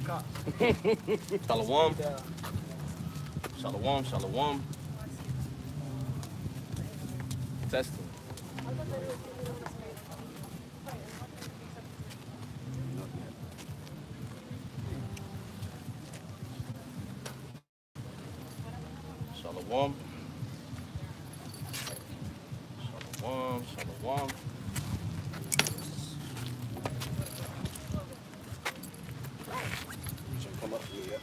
Shalom. Shalom, shalom. Testing. Shalom. Shalom, shalom. Come up here, yeah.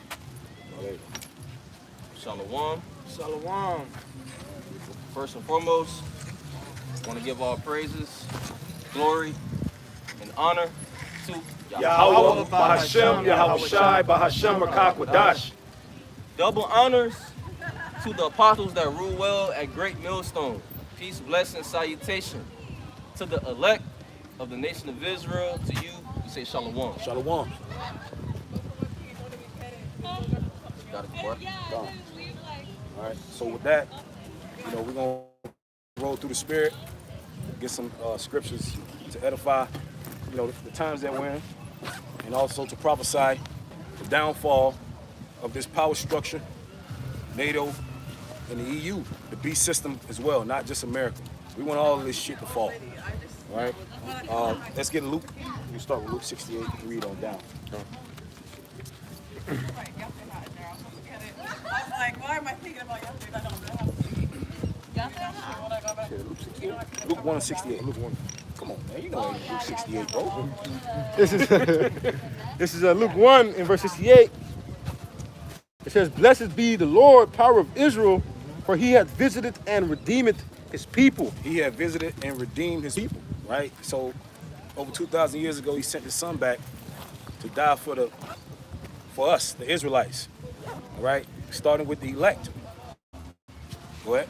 Oh, there you go. Shalom. Shalom. First and foremost, I want to give all praises, glory, and honor to Yahweh, Bahashem, Yahweh Shai, Bahashem, Rakakwadash. Double honors to the apostles that rule well at Great Millstone. Peace, blessing, salutation to the elect of the nation of Israel. To you, we say shalom. Shalom. Got it, boy. All right, so with that, we're going to roll through the spirit, get some scriptures to edify, the times that we're in, and also to prophesy the downfall of this power structure, NATO and the EU, the beast system as well, not just America. We want all of this shit to fall. All right? Let's get Luke. We start with Luke 68 and read on down. I was like, why am I thinking about yesterday? I don't know. Luke 68. Luke 1 and 68. Luke 1. Come on, man. You know Luke 68, bro. This is Luke 1 in verse 68. It says, "Blessed be the Lord, power of Israel, for he hath visited and redeemed his people." He had visited and redeemed his people, right? So over 2,000 years ago, he sent his son back to die for us, the Israelites, all right? Starting with the elect. Go ahead.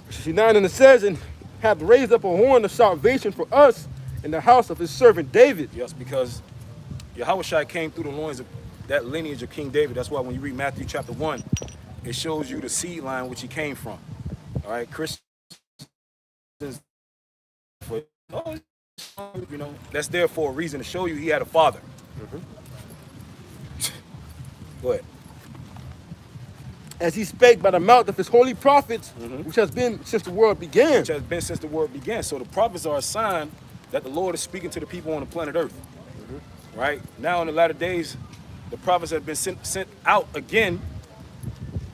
69, and it says, "And hath raised up a horn of salvation for us in the house of his servant David." Yes, because Yahweh came through the loins of that lineage of King David. That's why when you read Matthew chapter 1, it shows you the seed line which he came from. All right, Christians, that's there for a reason, to show you he had a father. Go ahead. "As he spake by the mouth of his holy prophets, which has been since the world began." Which has been since the world began. So the prophets are a sign that the Lord is speaking to the people on the planet Earth. Right? Now in the latter days, the prophets have been sent out again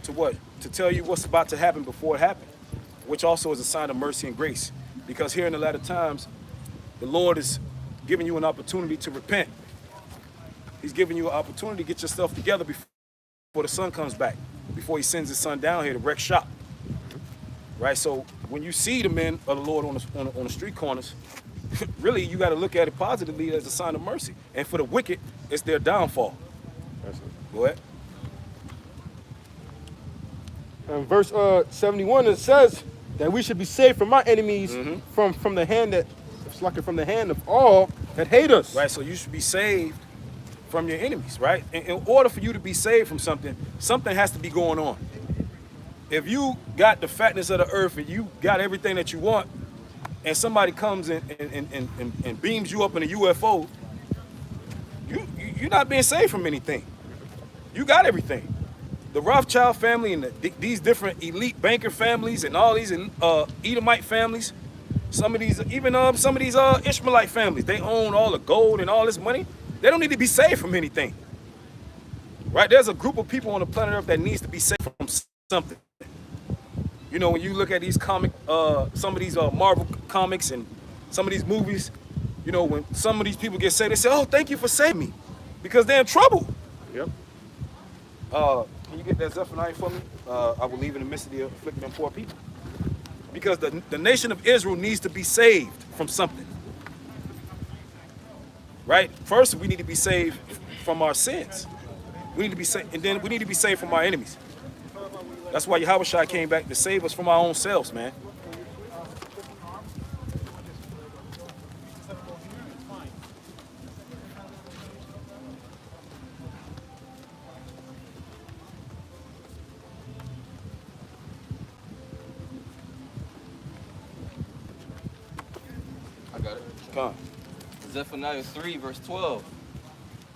to what? To tell you what's about to happen before it happened, which also is a sign of mercy and grace. Because here in the latter times, the Lord is giving you an opportunity to repent. He's giving you an opportunity to get yourself together before the son comes back, before he sends his son down here to wreck shop. Right? So when you see the men of the Lord on the street corners, really you got to look at it positively as a sign of mercy. And for the wicked, it's their downfall. That's it. Go ahead. In verse 71, it says that we should be saved from our enemies, from the hand of all that hate us. Right, so you should be saved from your enemies, right? In order for you to be saved from something, something has to be going on. If you got the fatness of the earth and you got everything that you want, and somebody comes and beams you up in a UFO, you're not being saved from anything. You got everything. The Rothschild family and these different elite banker families and all these Edomite families, some of these Ishmaelite families, they own all the gold and all this money. They don't need to be saved from anything. Right? There's a group of people on the planet Earth that needs to be saved from something. You know, when you look at these some of these Marvel comics and some of these movies, when some of these people get saved, they say, "Oh, thank you for saving me," because they're in trouble. Yep. Can you get that Zephaniah for me? I will leave in the midst of the afflicted and poor people. Because the nation of Israel needs to be saved from something. Right? First, we need to be saved from our sins. We need to be saved, and then we need to be saved from our enemies. That's why Yahweh came back to save us from our own selves, man. I got it. Come on. Zephaniah 3, verse 12.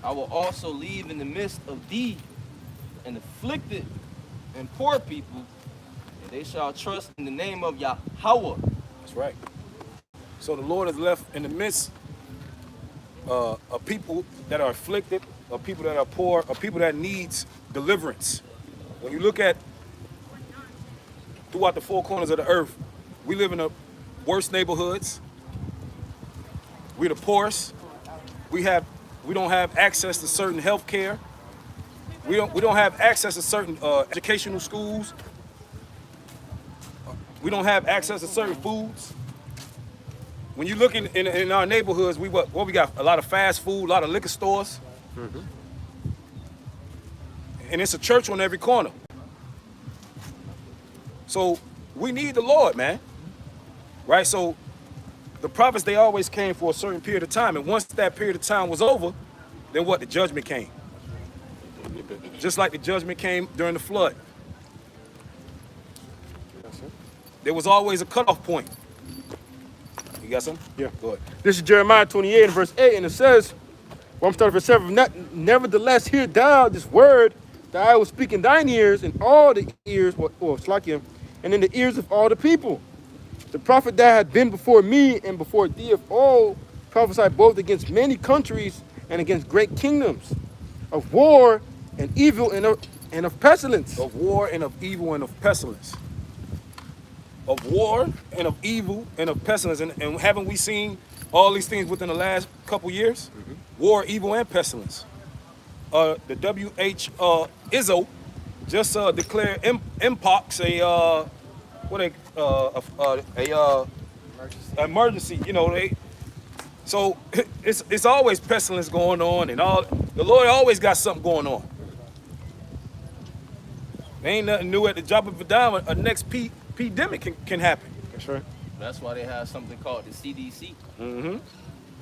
I will also leave in the midst of thee an afflicted and poor people, and they shall trust in the name of Yahweh. That's right. So the Lord has left in the midst of people that are afflicted, of people that are poor, of people that needs deliverance. When you look at throughout the four corners of the earth, we live in the worst neighborhoods. We're the poorest. We don't have access to certain health care. We don't have access to certain educational schools. We don't have access to certain foods. When you look in our neighborhoods, we got a lot of fast food, a lot of liquor stores. Mm-hmm. And it's a church on every corner. So we need the Lord, man. Right? So the prophets, they always came for a certain period of time. And once that period of time was over, then what? The judgment came. Just like the judgment came during the flood. There was always a cutoff point. You got something? Yeah. Go ahead. This is Jeremiah 28 and verse 8, and it says, well, I'm starting verse 7. Nevertheless, hear thou this word that I will speak in thine ears, and all the ears, and in the ears of all the people. The prophet that had been before me and before thee of all prophesied both against many countries and against great kingdoms, of war and evil and of pestilence. Of war and of evil and of pestilence. Of war and of evil and of pestilence. And haven't we seen all these things within the last couple years? Mm-hmm. War, evil, and pestilence. The ISO just declared Mpox emergency. You know, so it's always pestilence going on, and the Lord always got something going on. There ain't nothing new at the drop of a dime. A next pandemic can happen. That's right. That's why they have something called the CDC. Mm-hmm.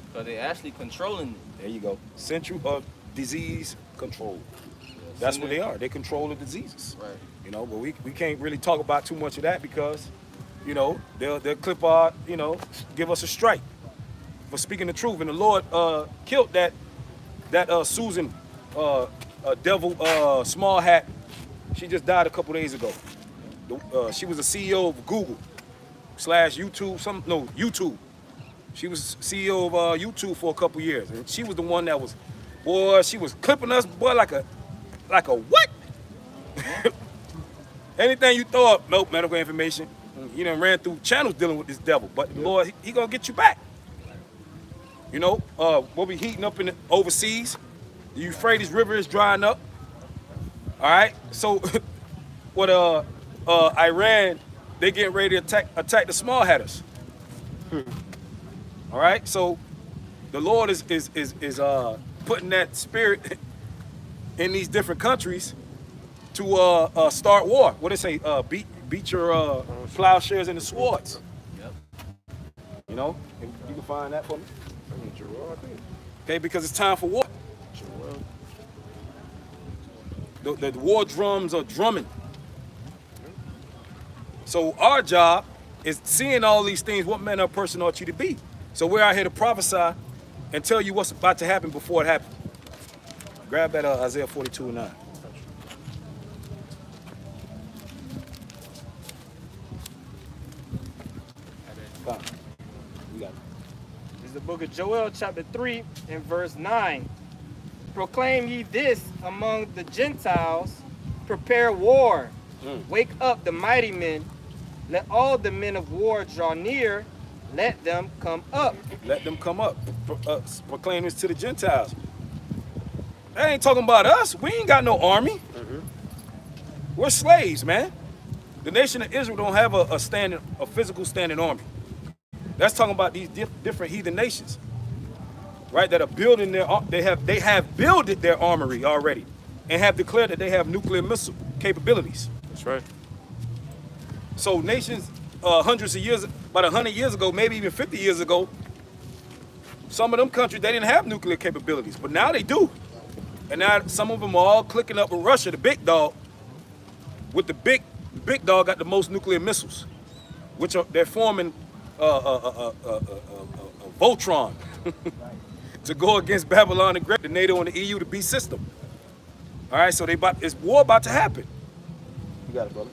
Because they're actually controlling it. There you go. Central Disease Control. That's what they are. They control the diseases. Right. You know, but we can't really talk about too much of that because, you know, they'll clip our, you know, give us a strike for speaking the truth. And the Lord killed that Susan Devil Small Hat. She just died a couple days ago. She was the CEO of Google / YouTube, YouTube. She was CEO of YouTube for a couple years, and she was the one that was, boy, she was clipping us, boy, like a what? Anything you throw up, nope, medical information. You done ran through channels dealing with this devil, but the Lord, he gonna get you back. You know, we'll be heating up in the overseas. The Euphrates River is drying up. All right, so what? Iran, they getting ready to attack the small hatters. All right, so the Lord is putting that spirit in these different countries to start war. What they say? Beat your plowshares into swords. Yep. You know, and you can find that for me. Okay, because it's time for war. The war drums are drumming. So our job is seeing all these things, what manner of person ought you to be. So we're out here to prophesy and tell you what's about to happen before it happens. Grab that Isaiah 42:9. We got it. This is the book of Joel, chapter 3, and verse 9. Proclaim ye this among the Gentiles, prepare war. Wake up the mighty men. Let all the men of war draw near. Let them come up. Let them come up. Proclaim this to the Gentiles. That ain't talking about us. We ain't got no army. We're slaves, man. The nation of Israel don't have a physical standing army. That's talking about these different heathen nations, right? That are building they have builded their armory already, and have declared that they have nuclear missile capabilities. That's right. So nations, hundreds of years, about 100 years ago, maybe even 50 years ago, some of them countries, they didn't have nuclear capabilities, but now they do. And now some of them are all clicking up with Russia, the big dog. With the big dog got the most nuclear missiles, which they're forming Voltron. to go against Babylon the Great, the NATO and the EU, the beast system. All right, so it's war about to happen. You got it, brother.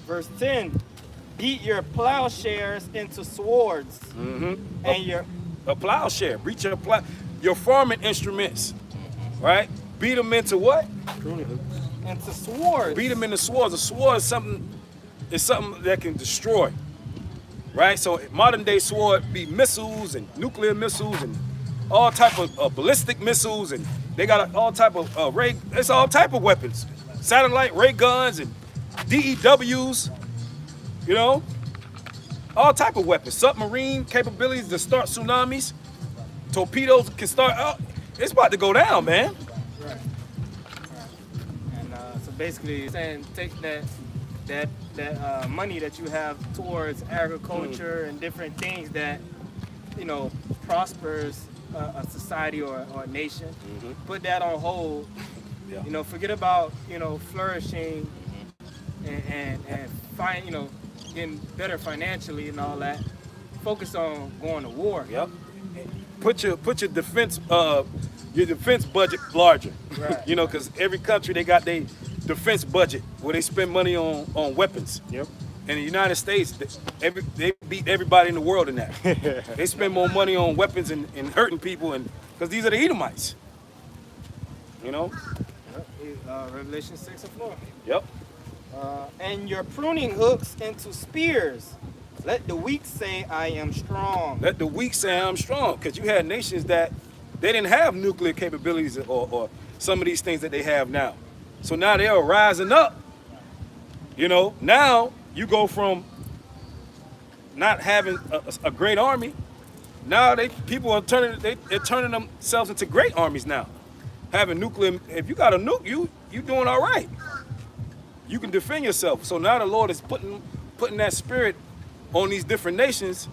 Verse 10, beat your plowshares into swords, and your A plowshare, reach your farming instruments, right? Beat them into what? into swords. Beat them into swords. A sword is something that can destroy, right? So modern day sword be missiles and nuclear missiles and all type of ballistic missiles, and they got all type of it's all type of weapons, satellite ray guns and DEWs, you know, all type of weapons, submarine capabilities to start tsunamis, torpedoes can start out. It's about to go down, man. Right. And so basically, saying take that money that you have towards agriculture and different things that prospers a society or a nation. Put that on hold. Yeah. Forget about flourishing and find getting better financially and all that. Focus on going to war. Yep. Put your defense budget larger. Right. Because every country they got their defense budget where they spend money on weapons. Yep. In the United States, they beat everybody in the world in that. They spend more money on weapons and hurting people, and because these are the Edomites. Revelation 6:4. Yep. And your pruning hooks into spears. Let the weak say, I am strong. Let the weak say I'm strong, because you had nations that they didn't have nuclear capabilities or some of these things that they have now. So now they are rising up. Now you go from not having a great army. Now people are turning themselves into great armies now. Having nuclear, if you got a nuke, you doing all right. You can defend yourself. So now the Lord is putting that spirit on these different nations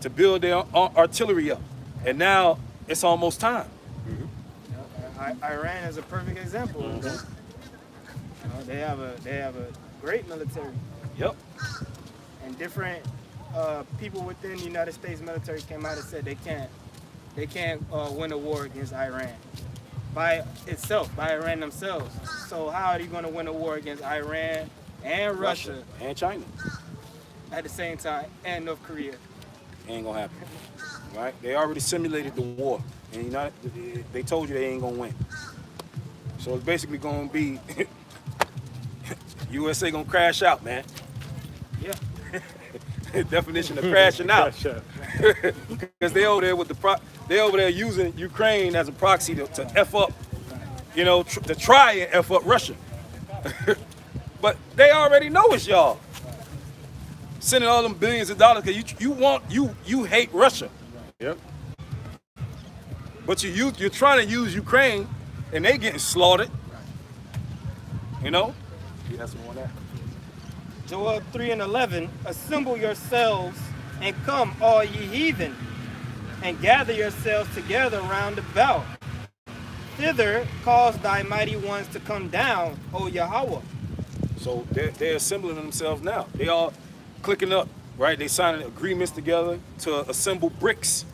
to build their artillery up. And now it's almost time. Iran is a perfect example of that. They have a great military. Yep. And different people within the United States military came out and said they can't win a war against Iran by Iran themselves. So how are you going to win a war against Iran and Russia and China at the same time, and North Korea? Ain't gonna happen, right? They already simulated the war, and they told you they ain't gonna win. So it's basically gonna be USA gonna crash out, man. Yeah. Definition of crashing out. Because they over there using Ukraine as a proxy to F up, to try and F up Russia. But they already know it's y'all. Sending all them billions of dollars because you hate Russia. Yep. But you're trying to use Ukraine and they getting slaughtered. You have some more on that. Joel 3:11, assemble yourselves and come, all ye heathen, and gather yourselves together round about. Thither cause thy mighty ones to come down, O Yahweh. So they're assembling themselves now. They all clicking up, right? They signing agreements together to assemble BRICS,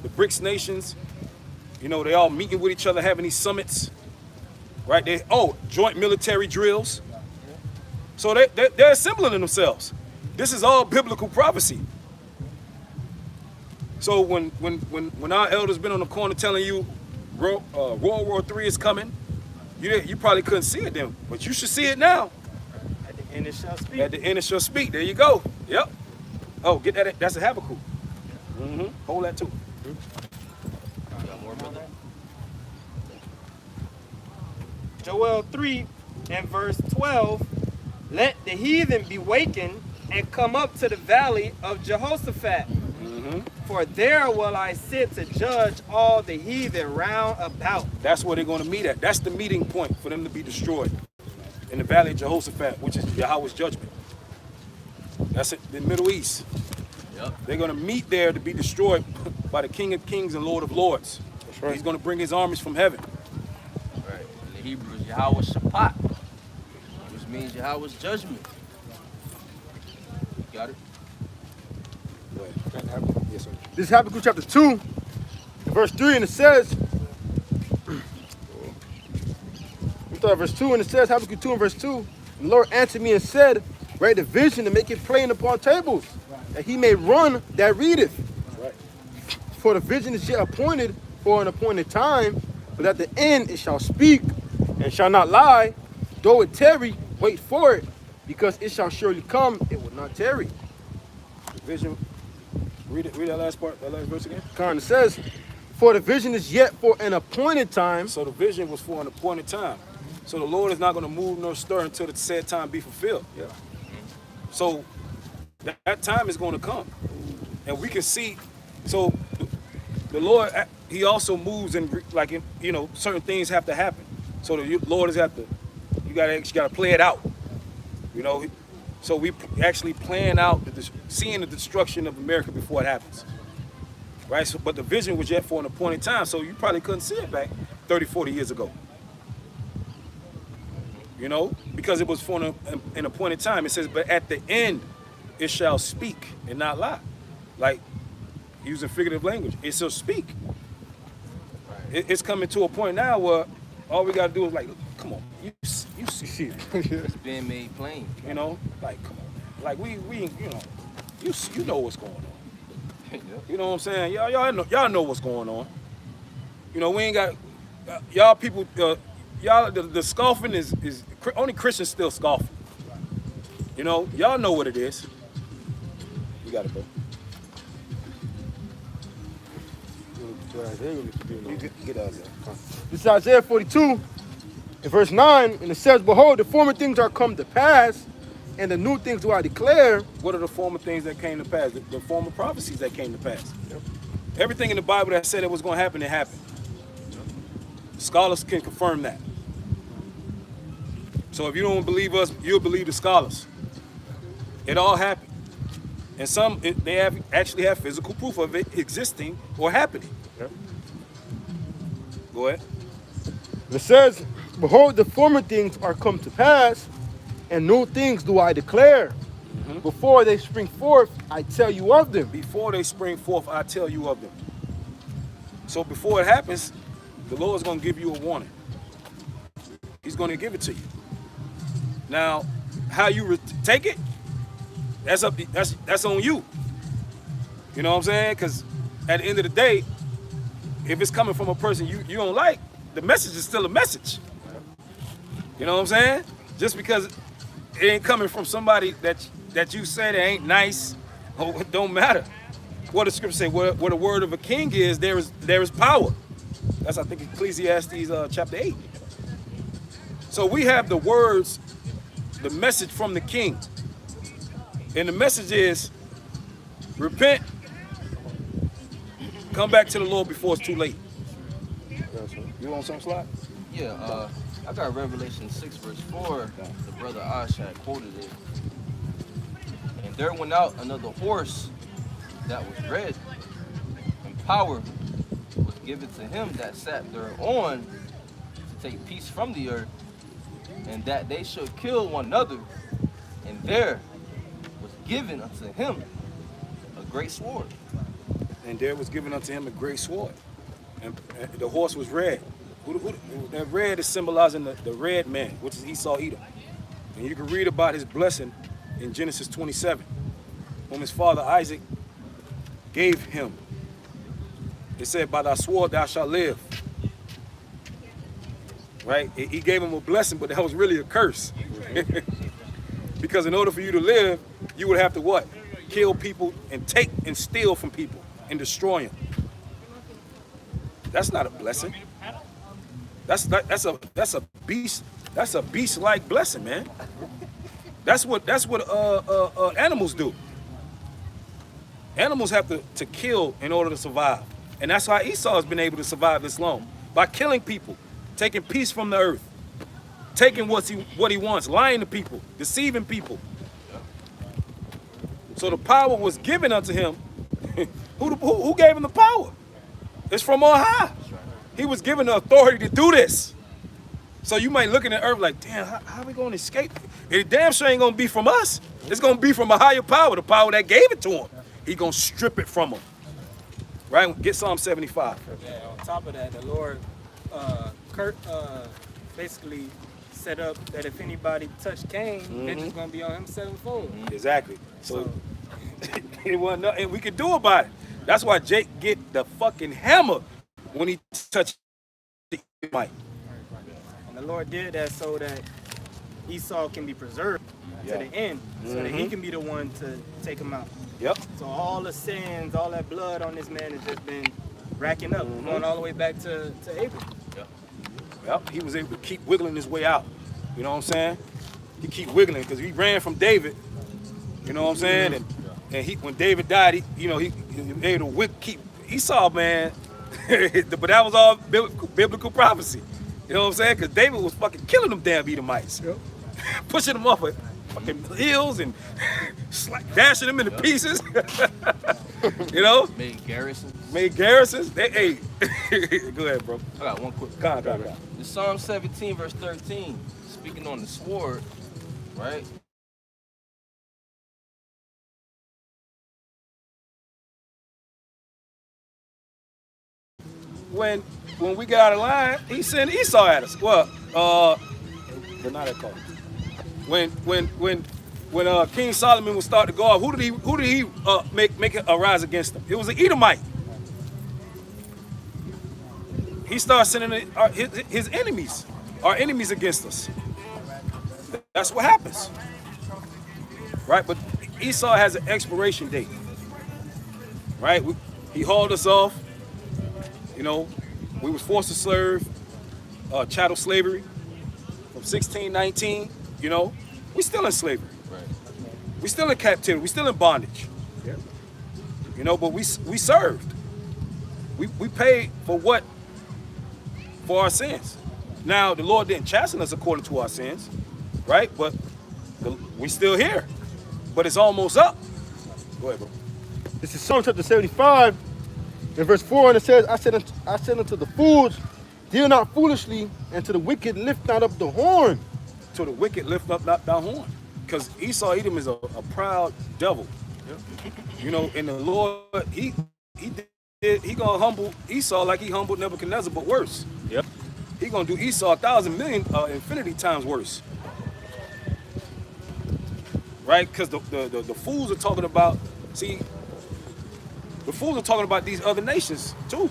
the BRICS nations. They all meeting with each other, having these summits, right? Joint military drills. So they're assembling themselves. This is all biblical prophecy. So when our elders been on the corner telling you World War III is coming, you probably couldn't see it then, but you should see it now. At the end it shall speak. At the end it shall speak. There you go. Yep. Oh, get that. That's a Habakkuk. Hold that too. Got more, brother? Joel 3 and verse 12, let the heathen be wakened and come up to the valley of Jehoshaphat. For there will I sit to judge all the heathen round about. That's where they're going to meet at. That's the meeting point for them to be destroyed. In the valley of Jehoshaphat, which is Yahweh's judgment. That's it, the Middle East. Yep. They're going to meet there to be destroyed by the King of Kings and Lord of Lords. That's right. He's going to bring his armies from heaven. Right. In the Hebrew is Yahweh Shabbat, which means Yahweh's judgment. Got it? Go ahead. Yes, sir. This is Habakkuk chapter 2, in verse 3, and it says, we start at verse 2, and it says, Habakkuk 2 and verse 2, the Lord answered me and said, write the vision and make it plain upon tables, that he may run that readeth. Right. For the vision is yet appointed for an appointed time, but at the end it shall speak and shall not lie. Though it tarry, wait for it, because it shall surely come, it will not tarry. The vision. Read that last part, that last verse again. Kind of says, for the vision is yet for an appointed time. So the vision was for an appointed time. So the Lord is not going to move nor stir until the said time be fulfilled. Yeah. So that time is going to come. And we can see, so the Lord, he also moves in, like, you know, certain things have to happen. So the Lord is have to, you got to play it out. You know, so we actually plan out, seeing the destruction of America before it happens. Right? So, but the vision was yet for an appointed time, so you probably couldn't see it back 30, 40 years ago. You know, because it was for an appointed time. It says, but at the end, it shall speak and not lie. Like, using figurative language, it shall speak. It's coming to a point now where all we got to do is like, come on, you see it. It's being made plain. You know, like, come on. Like, we you know, you know what's going on. You know what I'm saying? Y'all know what's going on. You know, we ain't got, y'all people, y'all, the scoffing is only Christians still scoffing. You know, y'all know what it is. You got it, bro. You get out there. This is Isaiah 42, in verse 9, and it says, behold, the former things are come to pass, and the new things do I declare. What are the former things that came to pass? The former prophecies that came to pass. Yep. Everything in the Bible that said it was going to happen, it happened. Scholars can confirm that. So if you don't believe us, you'll believe the scholars. It all happened. And some, they actually have physical proof of it existing or happening. Yep. Go ahead. It says, behold, the former things are come to pass, and new things do I declare. Mm-hmm. Before they spring forth, I tell you of them. Before they spring forth, I tell you of them. So before it happens, the Lord's going to give you a warning. He's going to give it to you. Now, how you take it, that's on you. You know what I'm saying? Because at the end of the day, if it's coming from a person you don't like, the message is still a message. You know what I'm saying? Just because it ain't coming from somebody that you say that ain't nice, it don't matter. What the scripture say, what the word of a king is, there is power. That's, I think, Ecclesiastes chapter 8. So we have the words, the message from the king. And the message is, repent, come back to the Lord before it's too late. You want some slide? Yeah, I got Revelation 6 verse 4. The brother Ash had quoted it. And there went out another horse that was red, and power was given to him that sat thereon to take peace from the earth, and that they should kill one another. And there was given unto him a great sword. And there was given unto him a great sword. And the horse was red. That red is symbolizing the red man, which is Esau Edom. And you can read about his blessing in Genesis 27, whom his father Isaac gave him. It said, by thy sword thou shalt live. Right? He gave him a blessing, but that was really a curse. Because in order for you to live, you would have to what? Kill people and take and steal from people and destroy them. That's not a blessing. That's a beast. That's a beast-like blessing, man. That's what animals do. Animals have to kill in order to survive. And that's how Esau has been able to survive this long. By killing people, taking peace from the earth, taking what he wants, lying to people, deceiving people. So the power was given unto him. Who gave him the power? It's from on high. He was given the authority to do this. So you might look at the earth like, damn, how are we going to escape? It damn sure ain't going to be from us. It's going to be from a higher power, the power that gave it to him. He going to strip it from him. Right? Get Psalm 75. Yeah, on top of that, the Lord basically set up that if anybody touched Cain, vengeance gonna be on him sevenfold. Exactly. So it wasn't nothing we could do about it. That's why Jake get the fucking hammer when he touched the mic. And the Lord did that so that Esau can be preserved to the end, so that he can be the one to take him out. Yep. So all the sins, all that blood on this man has just been racking up, going all the way back to Abel. Yep. He was able to keep wiggling his way out. You know what I'm saying? He keep wiggling because he ran from David. You know what I'm saying? And he, when David died, he was able to keep Esau, man. But that was all biblical prophecy. You know what I'm saying? Because David was fucking killing them damn Edomites. Yep. Pushing them off of fucking hills and dashing them into pieces. You know? Made garrisons. Hey, go ahead, bro. I got one quick. Go on. In Psalm 17, verse 13, speaking on the sword, right? When we got out of line, he sent Esau at us. Well, but not that call. When King Solomon was starting to go off, who did he make arise against him? It was an Edomite. He started sending his enemies, our enemies against us. That's what happens, right? But Esau has an expiration date, right? He hauled us off. You know, we was forced to serve chattel slavery from 1619. You know, we still in slavery. Right. We still in captivity. We still in bondage. Yeah. You know, but we served. We paid for our sins. Now the Lord didn't chasten us according to our sins, right? But we still here. But it's almost up. Go ahead, bro. This is Psalm chapter 75, in verse 4, and it says, I said unto the fools, deal not foolishly, and to the wicked lift not up the horn. To the wicked lift up not thy horn. Because Esau Edom is a proud devil. Yeah. You know, and the Lord, he gonna humble Esau like he humbled Nebuchadnezzar, but worse. Yep. He gonna do Esau 1,000 million infinity times worse. Right? Because the fools are talking about, the fools are talking about these other nations too.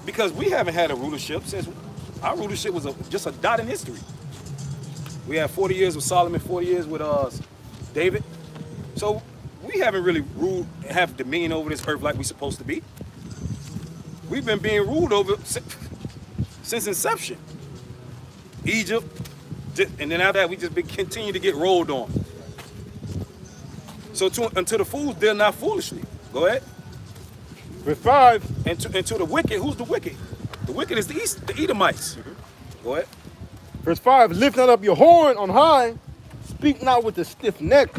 Because we haven't had a rulership since our rulership was just a dot in history. We had 40 years with Solomon, 40 years with David. So we haven't really ruled and have dominion over this earth like we're supposed to be. We've been being ruled over since inception. Egypt, and then after that we just continue to get rolled on. So unto the fools, deal not foolishly. Go ahead. Verse 5. And to the wicked, who's the wicked? The wicked is the Edomites. Go ahead. Verse 5, lift not up your horn on high, speak not with a stiff neck,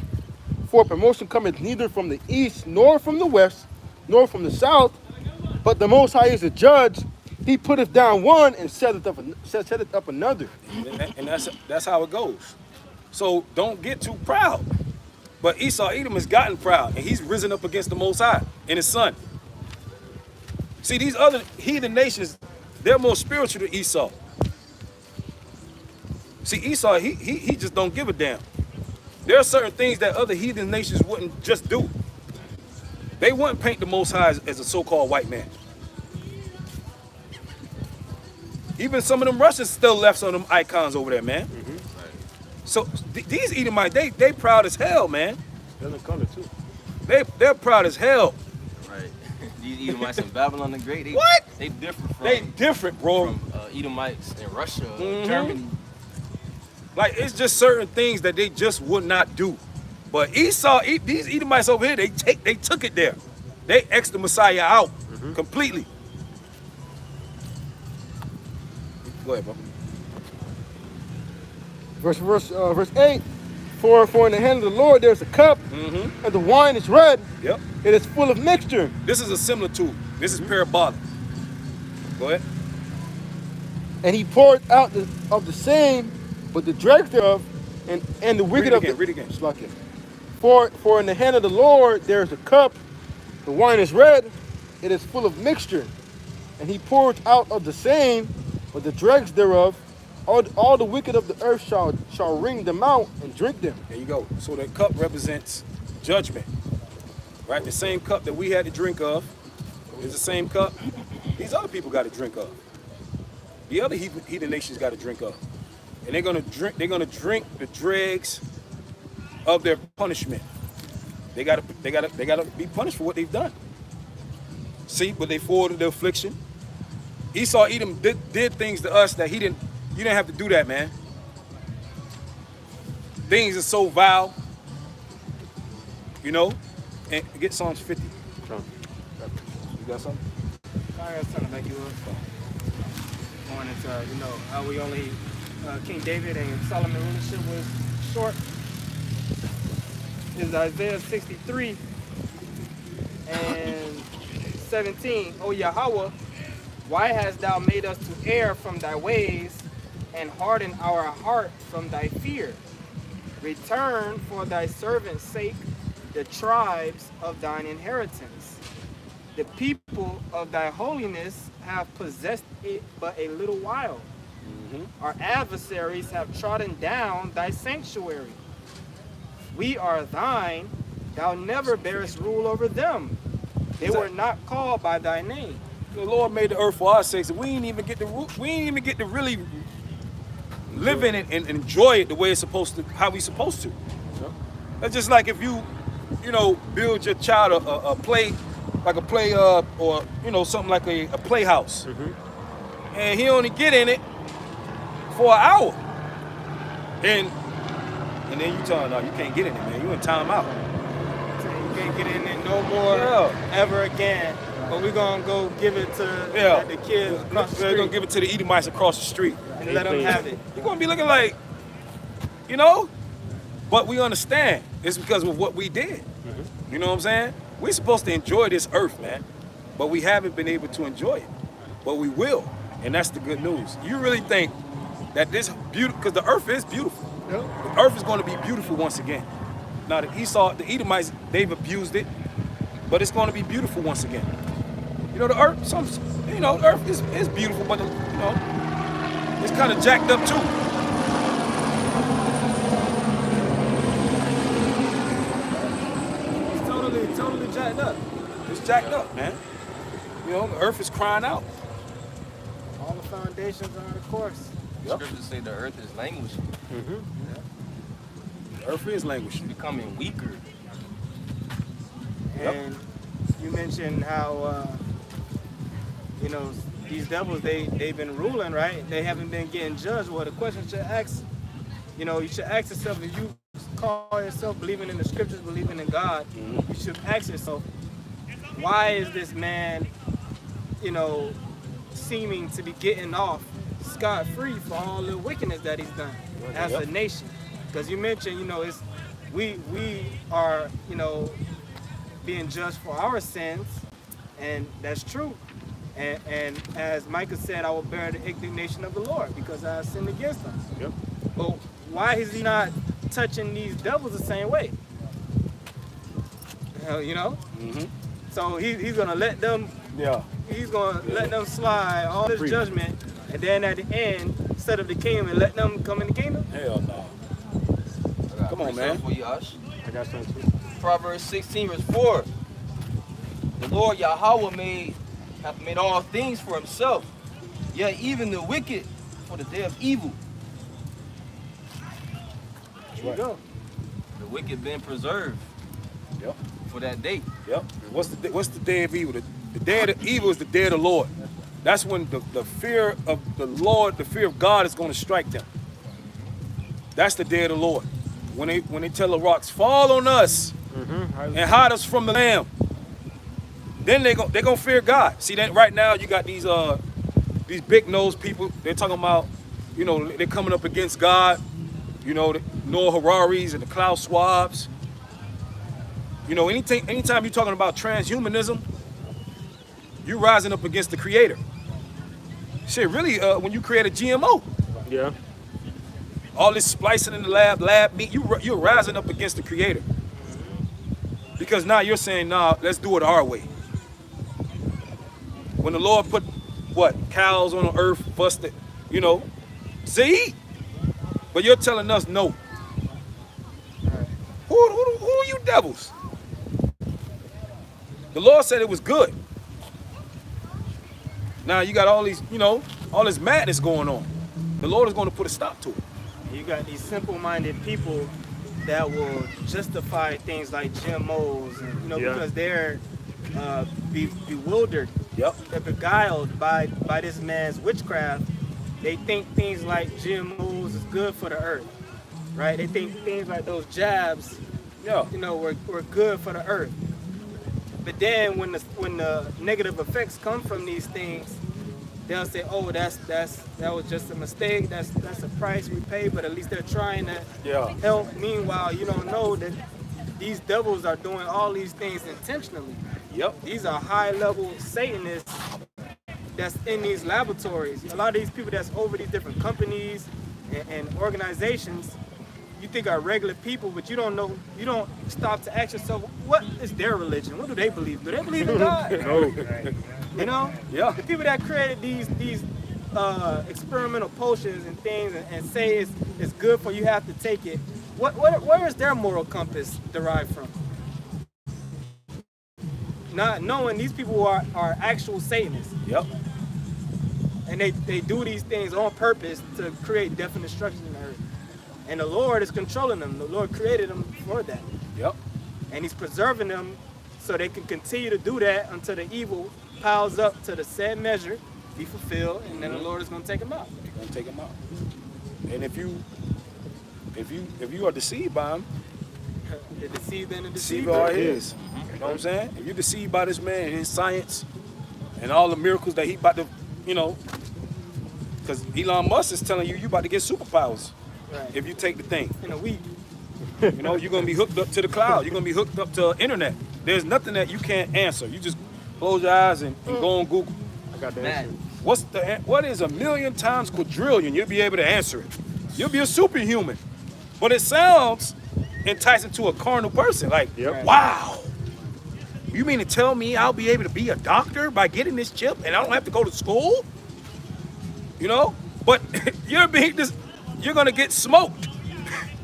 for promotion cometh neither from the east, nor from the west, nor from the south, but the Most High is a judge. He putteth down one and setteth up another. And that's how it goes. So don't get too proud. But Esau Edom has gotten proud, and he's risen up against the Most High and his son. See, these other heathen nations, they're more spiritual than Esau. See, Esau, he just don't give a damn. There are certain things that other heathen nations wouldn't just do. They wouldn't paint the Most High as a so-called white man. Even some of them Russians still left some of them icons over there, man. Mm-hmm. So these Edomites, they proud as hell, man. Doesn't color too. They're proud as hell. Right. These Edomites in Babylon the Great, they different from, They different, bro. from Edomites in Russia, Mhm. Germany. Like, it's just certain things that they just would not do. But these Edomites over here, they took it there. They X'd the Messiah out completely. Go ahead, bro. Verse 8, for in the hand of the Lord there's a cup, and the wine is red. Yep. It is full of mixture. This is a similitude. This is parabolic. Go ahead. And he poured out of the same, but the dregs thereof, and the wicked Read it again. For in the hand of the Lord there is a cup, The wine is red, it is full of mixture. And he poured out of the same, but the dregs thereof, all the wicked of the earth shall wring them out and drink them. There you go. So the cup represents judgment, right? The same cup that we had to drink of is the same cup these other people got to drink of. The other heathen nations got to drink of, and they're gonna drink the dregs of their punishment. They gotta be punished for what they've done. See, but they forwarded the affliction. Esau, Edom did things to us that you didn't have to do that, man. Things are so vile, you know. And get Psalms 50. You got something? I got something like you were going into, you know, how we only King David and Solomon rulership was short. Is Isaiah 63 and 17. O Yahweh, why hast thou made us to err from thy ways and harden our heart from thy fear? Return for thy servant's sake the tribes of thine inheritance. The people of thy holiness have possessed it but a little while. Our adversaries have trodden down thy sanctuary. We are thine, thou never bearest rule over them. They were not called by thy name. The Lord made the earth for our sakes, and we ain't even get to really live in it and enjoy it the way it's supposed to, how we supposed to. That's just like if you know, build your child a play, like a play, or you know, something like a playhouse, and he only get in it for an hour, and then you tell him, no, you can't get in it, man. You in timeout. You can't get in it no more ever again. But we're gonna go give it to the kids across the street. We're gonna give it to the Edomites across the street and let them have it. You're gonna be looking like, you know, but we understand it's because of what we did. You know what I'm saying? We're supposed to enjoy this earth, man, but we haven't been able to enjoy it. But we will, and that's the good news. You really think that this beautiful, because the earth is beautiful. The earth is going to be beautiful once again. Now the Edomites, they've abused it, but it's going to be beautiful once again. You know, the earth, the earth is beautiful, but it's kind of jacked up too. It's totally jacked up. It's jacked up, man. You know, the earth is crying out. All the foundations are on the course. Scriptures say the earth is languishing. The earth is languishing. Becoming weaker. And you mentioned how, these devils, they've been ruling, right? They haven't been getting judged. Well, the question should ask, you should ask yourself, if you call yourself believing in the scriptures, believing in God, you should ask yourself, why is this man, seeming to be getting off scot-free for all the wickedness that he's done as a nation? Because you mentioned, we are, being judged for our sins, and that's true. And as Micah said, I will bear the indignation of the Lord because I have sinned against him. But why is he not touching these devils the same way? So he's gonna let them. He's gonna let them slide all this judgment, and then at the end, set up the kingdom and let them come in the kingdom. Hell no. Come on, man. For you, Ash. I got something too. Proverbs 16 verse 4. The Lord Yahweh hath made all things for himself, yet even the wicked for the day of evil. There you go. The wicked been preserved for that day. What's the day of evil? The day of the evil is the day of the Lord. That's when the fear of the Lord, the fear of God is going to strike them. That's the day of the Lord. When they tell the rocks, fall on us and hide us from the Lamb, then they're gonna fear God. See that right now you got these big nosed people. They're talking about, they're coming up against God. The Noah Hararis and the Klaus Schwabs. Anytime you're talking about transhumanism, you're rising up against the Creator. Shit, really, when you create a GMO. Yeah. All this splicing in the lab meat, you're rising up against the Creator. Because now you're saying, nah, let's do it our way. When the Lord put, what, cows on the earth, busted, you know, say eat. But you're telling us no. Who are you devils? The Lord said it was good. Now you got all these, you know, all this madness going on. The Lord is going to put a stop to it. You got these simple-minded people that will justify things like GMOs, and, you know, because they're bewildered. Yep. They're beguiled by this man's witchcraft. They think things like GMOs is good for the earth, right? They think things like those jabs, you know, were good for the earth. But then when the negative effects come from these things, they'll say, "Oh, that was just a mistake. That's a price we pay." But at least they're trying to help. Meanwhile, you don't know that these devils are doing all these things intentionally. Yep. These are high-level Satanists that's in these laboratories. A lot of these people that's over these different companies and organizations, you think are regular people, but you don't know. You don't stop to ask yourself, what is their religion? What do they believe? Do they believe in God? No. You know? Yeah. The people that created these experimental potions and things and say it's good for you have to take it. Where is their moral compass derived from? Not knowing these people are actual Satanists. Yep. And they do these things on purpose to create death and destruction in the earth. And the Lord is controlling them. The Lord created them for that. Yep. And he's preserving them so they can continue to do that until the evil piles up to the said measure, be fulfilled, and then the Lord is going to take them out. He's going to take them out. And if you are deceived by him, The deceived and the deceiver deceiver. are his. You know what I'm saying? If you're deceived by this man and his science and all the miracles that he about to, you know, because Elon Musk is telling you about to get superpowers Right. if you take the thing. In a week. You know, you're going to be hooked up to the cloud. You're going to be hooked up to internet. There's nothing that you can't answer. You just close your eyes and go on Google. I got the Man. answer. What is 1,000,000 times quadrillion? You'll be able to answer it. You'll be a superhuman. But it sounds enticing to a carnal person. Like, wow. You mean to tell me I'll be able to be a doctor by getting this chip and I don't have to go to school? You know? But you're going to get smoked.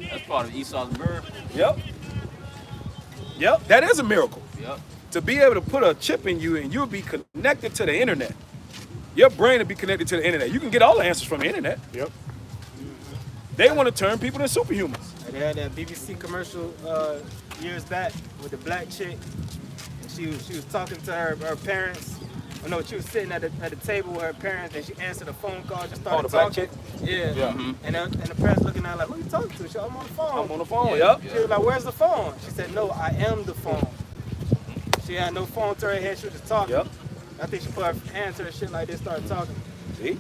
That's part of Esau's bird. Yep. Yep. That is a miracle. Yep. To be able to put a chip in you and you'll be connected to the internet. Your brain will be connected to the internet. You can get all the answers from the internet. Yep. They want to turn people into superhumans. They had that BBC commercial years back with the black chick. And she was talking to her parents. Oh no, she was sitting at the table with her parents, and she answered a phone call, just started the black talking. chick? Yeah. Yeah. And the parents looking at her like, who you talking to? She said, I'm on the phone. I'm on the phone, yep. She was like, where's the phone? She said, no, I am the phone. She had no phone to her head, she was just talking. Yep. I think she put her hands to her shit like this, started talking. See?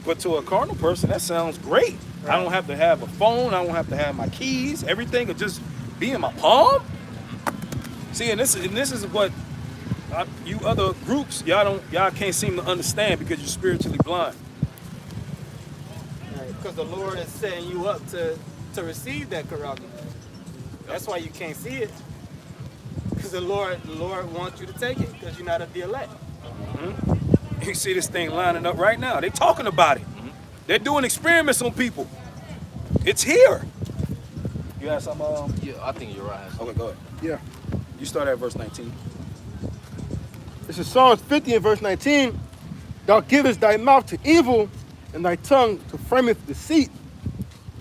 But to a carnal person, that sounds great. Right. I don't have to have a phone. I don't have to have my keys. Everything could just be in my palm. See, and this is what you other groups y'all can't seem to understand because you're spiritually blind. Right. Because the Lord is setting you up to receive that corruption. That's why you can't see it. Because the Lord wants you to take it because you're not of the elect. Mm-hmm. You see this thing lining up right now. They're talking about it. Mm-hmm. They're doing experiments on people. It's here. You have some? Yeah, I think you're right. Okay, go ahead. Yeah. You start at verse 19. This is Psalms 50 and verse 19. Thou givest thy mouth to evil, and thy tongue to frameth deceit.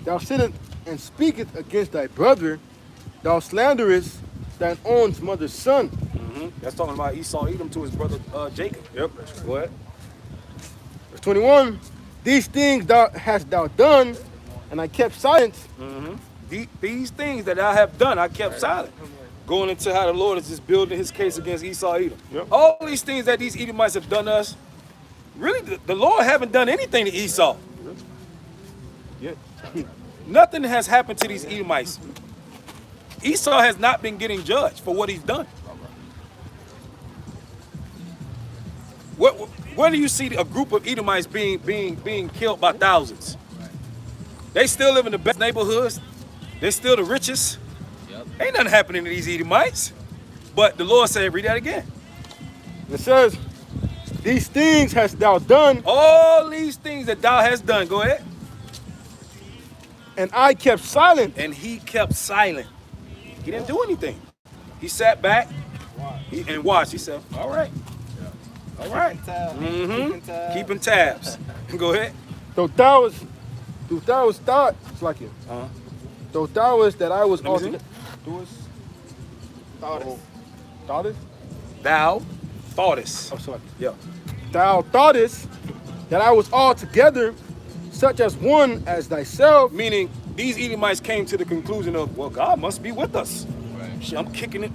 Thou sittest and speakest against thy brother. Thou slanderest thine own mother's son. Mm-hmm. That's talking about Esau Edom to his brother Jacob. Yep. Go ahead. Verse 21. These things hast thou done, and I kept silence. Mm-hmm. These things that I have done, I kept silent. Going into how the Lord is just building his case against Esau Edom. Yep. All these things that these Edomites have done to us, really, the Lord haven't done anything to Esau. Yeah. Nothing has happened to these Edomites. Esau has not been getting judged for what he's done. Where do you see a group of Edomites being killed by thousands? They still live in the best neighborhoods. They're still the richest. Yep. Ain't nothing happening to these Edomites. But the Lord said, read that again. It says, these things hast thou done, All these things that thou hast done. Go ahead. and I kept silent. And he kept silent. He didn't do anything. He sat back and watched. He said, all right. All right. Keeping tabs. Go ahead. Though thou was thought, it's like you. Uh-huh. Though thou was that I was Let me see. altogether. Thoughtest. Thoughtest? Thou thoughtest. Oh, sorry. Yeah. Thou thoughtest that I was altogether such as one as thyself. Meaning, these Edomites came to the conclusion of, well, God must be with us. Shit, I'm kicking it.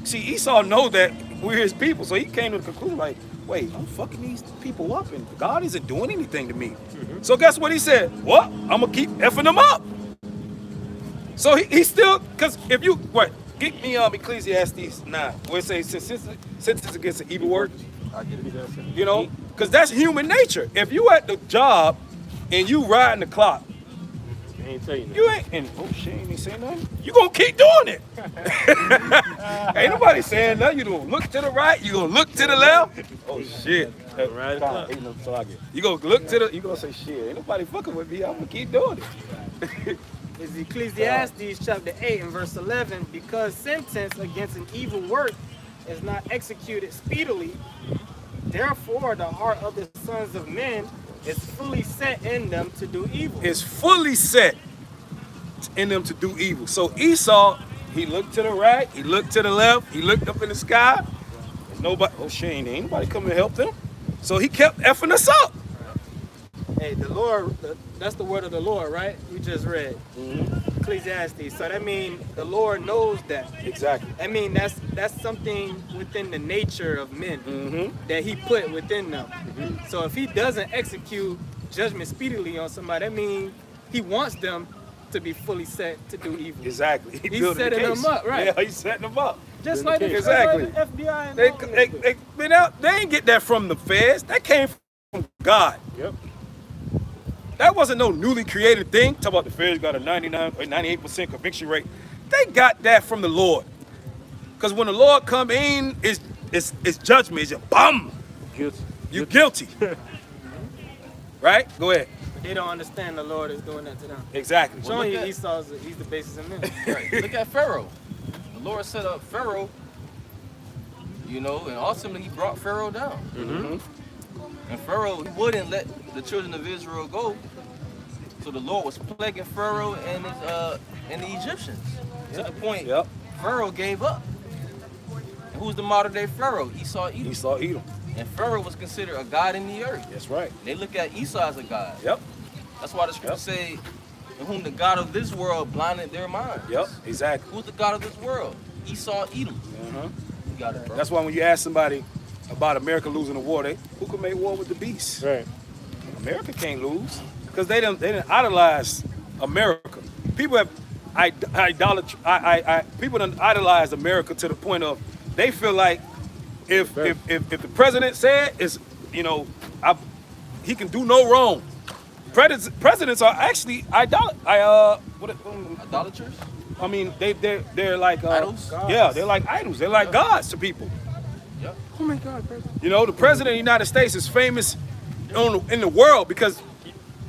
See, Esau know that we're his people, so he came to the conclusion like, wait, I'm fucking these people up, and God isn't doing anything to me. So guess what he said? Well, I'm gonna keep effing them up. So he still, because if you, get me Ecclesiastes 9, where it says, since it's against an evil work, you know, because that's human nature. If you at the job and you riding the clock, I ain't tell you you ain't, and oh shit, ain't saying nothing. You gonna keep doing it. Ain't nobody saying nothing. You gonna look to the right. You gonna look to the left. Oh shit. Right. You gonna look to the. You gonna say shit. Ain't nobody fucking with me. I'm gonna keep doing it. Is Ecclesiastes chapter 8 and verse 11, because sentence against an evil work is not executed speedily, therefore the heart of the sons of men is fully set in them to do evil. It's fully set in them to do evil. So Esau, he looked to the right. He looked to the left. He looked up in the sky. There's nobody. Oh shit, ain't nobody coming to help them. So he kept effing us up. Hey, the Lord, that's the word of the Lord, right? We just read Ecclesiastes. So that means the Lord knows that. Exactly. I mean, that's something within the nature of men that he put within them. So if he doesn't execute judgment speedily on somebody, that means he wants them to be fully set to do evil. Exactly. He's building the setting case. them up, right? Yeah, he's setting them up. Just like the Exactly. FBI and all that. They ain't get that from the feds. That came from God. Yep. That wasn't no newly created thing. Talk about the feds got a 99 or 98% conviction rate. They got that from the Lord. Because when the Lord come in, it's judgment. It's just bum. Guilty. You guilty. Right? Go ahead. They don't understand the Lord is doing that to them. Exactly. Showing you look at- he's the basis of men. Right. Look at Pharaoh. The Lord set up Pharaoh, you know, and ultimately he brought Pharaoh down. And Pharaoh wouldn't let the children of Israel go. So the Lord was plaguing Pharaoh and the Egyptians. To the point Pharaoh gave up. And who's the modern day Pharaoh? Esau, Edom. Esau, Edom. And Pharaoh was considered a god in the earth. That's right. They look at Esau as a god. Yep. That's why the scriptures say, in whom the God of this world blinded their minds. Yep. Exactly. Who's the God of this world? Esau, Edom. You got it, bro. That's why when you ask somebody about America losing the war, who can make war with the beast? Right. America can't lose because they didn't idolize America. People have people done idolize America to the point of they feel like if the president said it's he can do no wrong. Presidents are actually Idolaters? I mean they're like Idols? Yeah, they're like idols. They're like gods to people. Yep. Oh my God, President. You know, the president of the United States is famous in the world because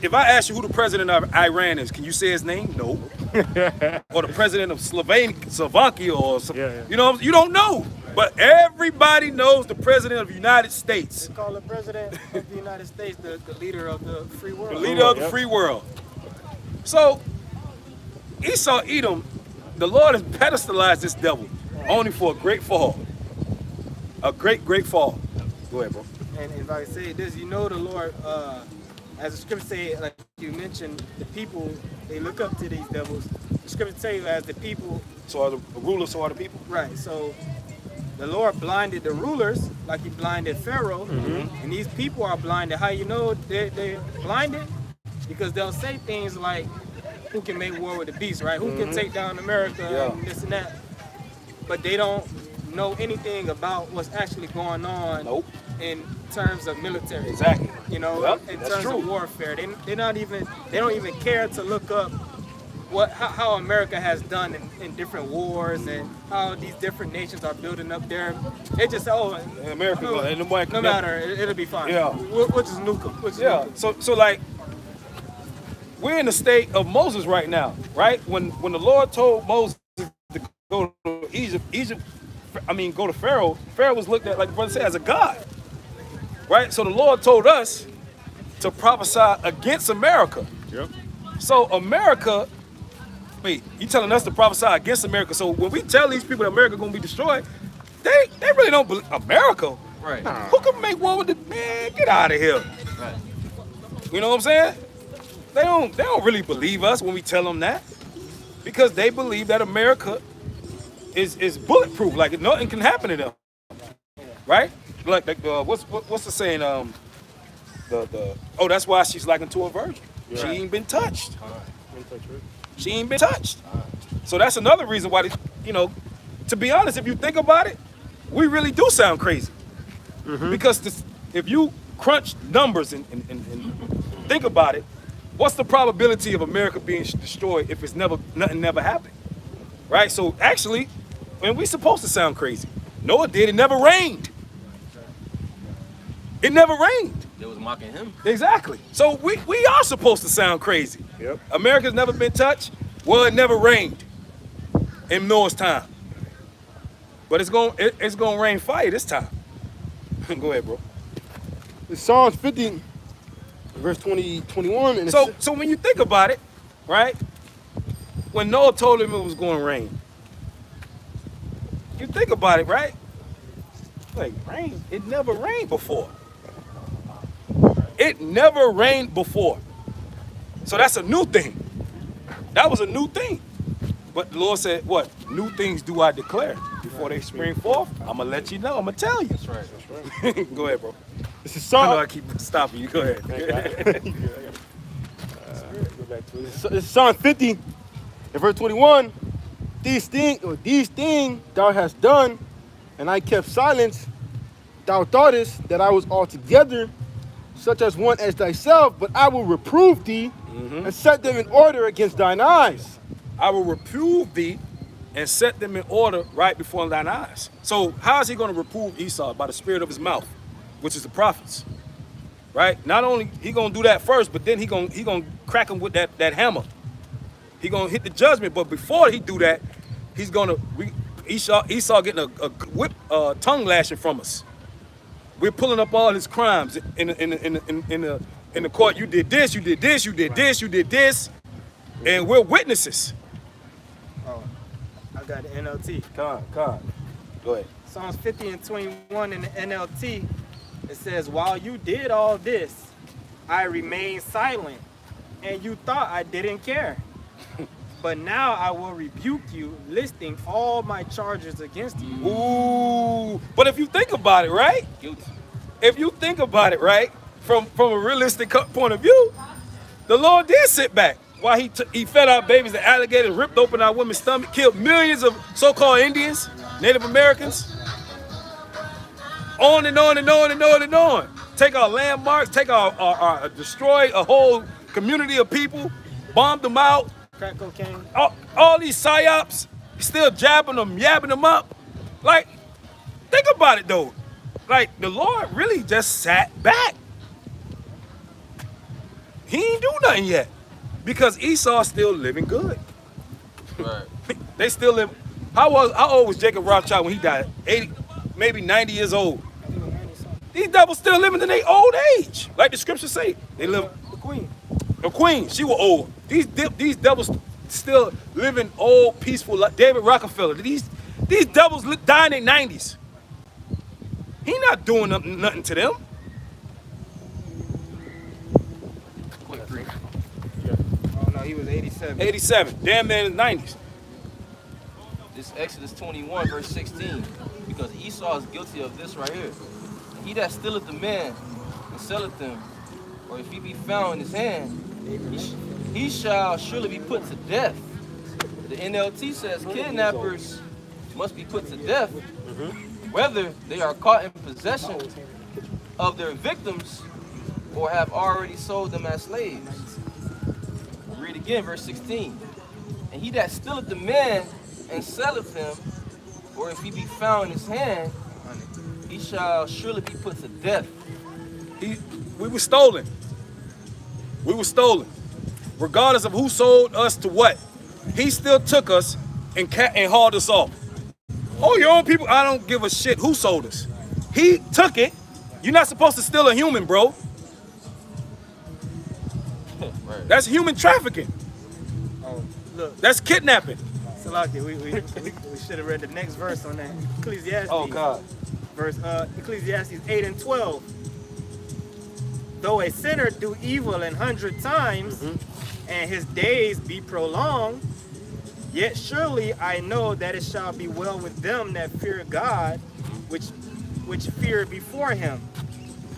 if I ask you who the president of Iran is, can you say his name? No. Or the president of Slovakia or something. You know, you don't know. But everybody knows the president of the United States. They call the president of the United States the leader of the free world. The leader of the free world. So, Esau, Edom, the Lord has pedestalized this devil only for a great fall. A great, great fall. Go ahead, bro. And if I say this, you know the Lord, as the scripture say, like you mentioned, the people, they look up to these devils. The scripture tell you as the people. So are the rulers, so are the people? Right, so the Lord blinded the rulers like he blinded Pharaoh, and these people are blinded. How you know they're blinded? Because they'll say things like, who can make war with the beast, right? Who can take down America and this and that? But they don't know anything about what's actually going on in terms of military. Exactly. You know, in terms of warfare. They don't even care to look up how America has done in different wars and how these different nations are building up there. They just say, oh, America, no matter, it'll be fine. Yeah. We'll just nuke them. We'll just nuke 'em. So like, we're in the state of Moses right now, right? When the Lord told Moses to go to go to Pharaoh, Pharaoh was looked at, like the brother said, as a god, right? So the Lord told us to prophesy against America. Yep. So America, wait, you telling us to prophesy against America? So when we tell these people that America gonna be destroyed, they really don't believe America. Right. Who can make war with the man? Get out of here. Right. You know what I'm saying? They don't really believe us when we tell them that, because they believe that America is bulletproof. Like nothing can happen to them, right? Like what's the saying? That's why she's like unto a virgin. Yeah. She ain't been touched. She ain't been touched. So that's another reason why, to be honest, if you think about it, we really do sound crazy. Because if you crunch numbers and think about it, what's the probability of America being destroyed if nothing never happened? Right? So actually, we supposed to sound crazy. Noah did. It never rained. It never rained. They was mocking him. Exactly. So we are supposed to sound crazy. Yep. America's never been touched. Well, it never rained in Noah's time. But it's gonna rain fire this time. Go ahead, bro. It's Psalms 50, verse 21. And So when you think about it, right? When Noah told him it was going to rain, you think about it, right? Like, rain, it never rained before. It never rained before. So that's a new thing. That was a new thing. But the Lord said, what? New things do I declare. Before they spring forth, I'm going to let you know. I'm going to tell you. That's right. Go ahead, bro. this is I know Psalm. I keep stopping you. Go ahead. This is Psalm 50, and verse 21. These things thou hast done, and I kept silence. Thou thoughtest that I was altogether such as one as thyself, but I will reprove thee and set them in order against thine eyes. I will reprove thee and set them in order right before thine eyes. So how is he going to reprove Esau? By the spirit of his mouth, which is the prophets, right? Not only he going to do that first, but then he going to crack him with that hammer. He going to hit the judgment, but before he do that, he's going to Esau getting a whip tongue lashing from us. We're pulling up all his crimes in the court. You did this, you did this, you did this, you did this, and we're witnesses. Oh, I got the NLT. Come on. Go ahead. Psalms 50 and 21 in the NLT, it says, while you did all this, I remained silent, and you thought I didn't care. But now I will rebuke you, listing all my charges against you. Ooh, but if you think about it, right? Guilty. If you think about it, right, from a realistic point of view, the Lord did sit back while he fed our babies to alligators, ripped open our women's stomach, killed millions of so-called Indians, Native Americans. On and on and on and on and on. Take our landmarks, destroy a whole community of people, bombed them out. Crack cocaine. All these psyops, still jabbing them, yabbing them up. Like, think about it though. Like, the Lord really just sat back. He ain't do nothing yet. Because Esau's still living good. Right. They still live. How old was Jacob Rothschild when he died? 80, maybe 90 years old. These devils still living in their old age. Like the scriptures say. They live. The queen. The queen, she was old. These devils still living old, peaceful, like David Rockefeller. These devils die in their 90s. He not doing nothing to them. 23. Oh no, he was 87. 87, damn man in the 90s. This Exodus 21, verse 16. Because Esau is guilty of this right here. He that stealeth the man and selleth them, or if he be found in his hand, he shall surely be put to death. The NLT says kidnappers must be put to death, whether they are caught in possession of their victims or have already sold them as slaves. Read again, verse 16. And he that stealeth the man and selleth him, or if he be found in his hand, he shall surely be put to death. We were stolen. We were stolen. Regardless of who sold us to what, he still took us and hauled us off. Oh, your own people, I don't give a shit who sold us. He took it. You're not supposed to steal a human, bro. Right. That's human trafficking. Oh, look, That's kidnapping. Salaki, we should have read the next verse on that. Ecclesiastes. Oh, God. Ecclesiastes 8 and 12. Though a sinner do evil 100 times, and his days be prolonged, yet surely I know that it shall be well with them that fear God, which fear before him.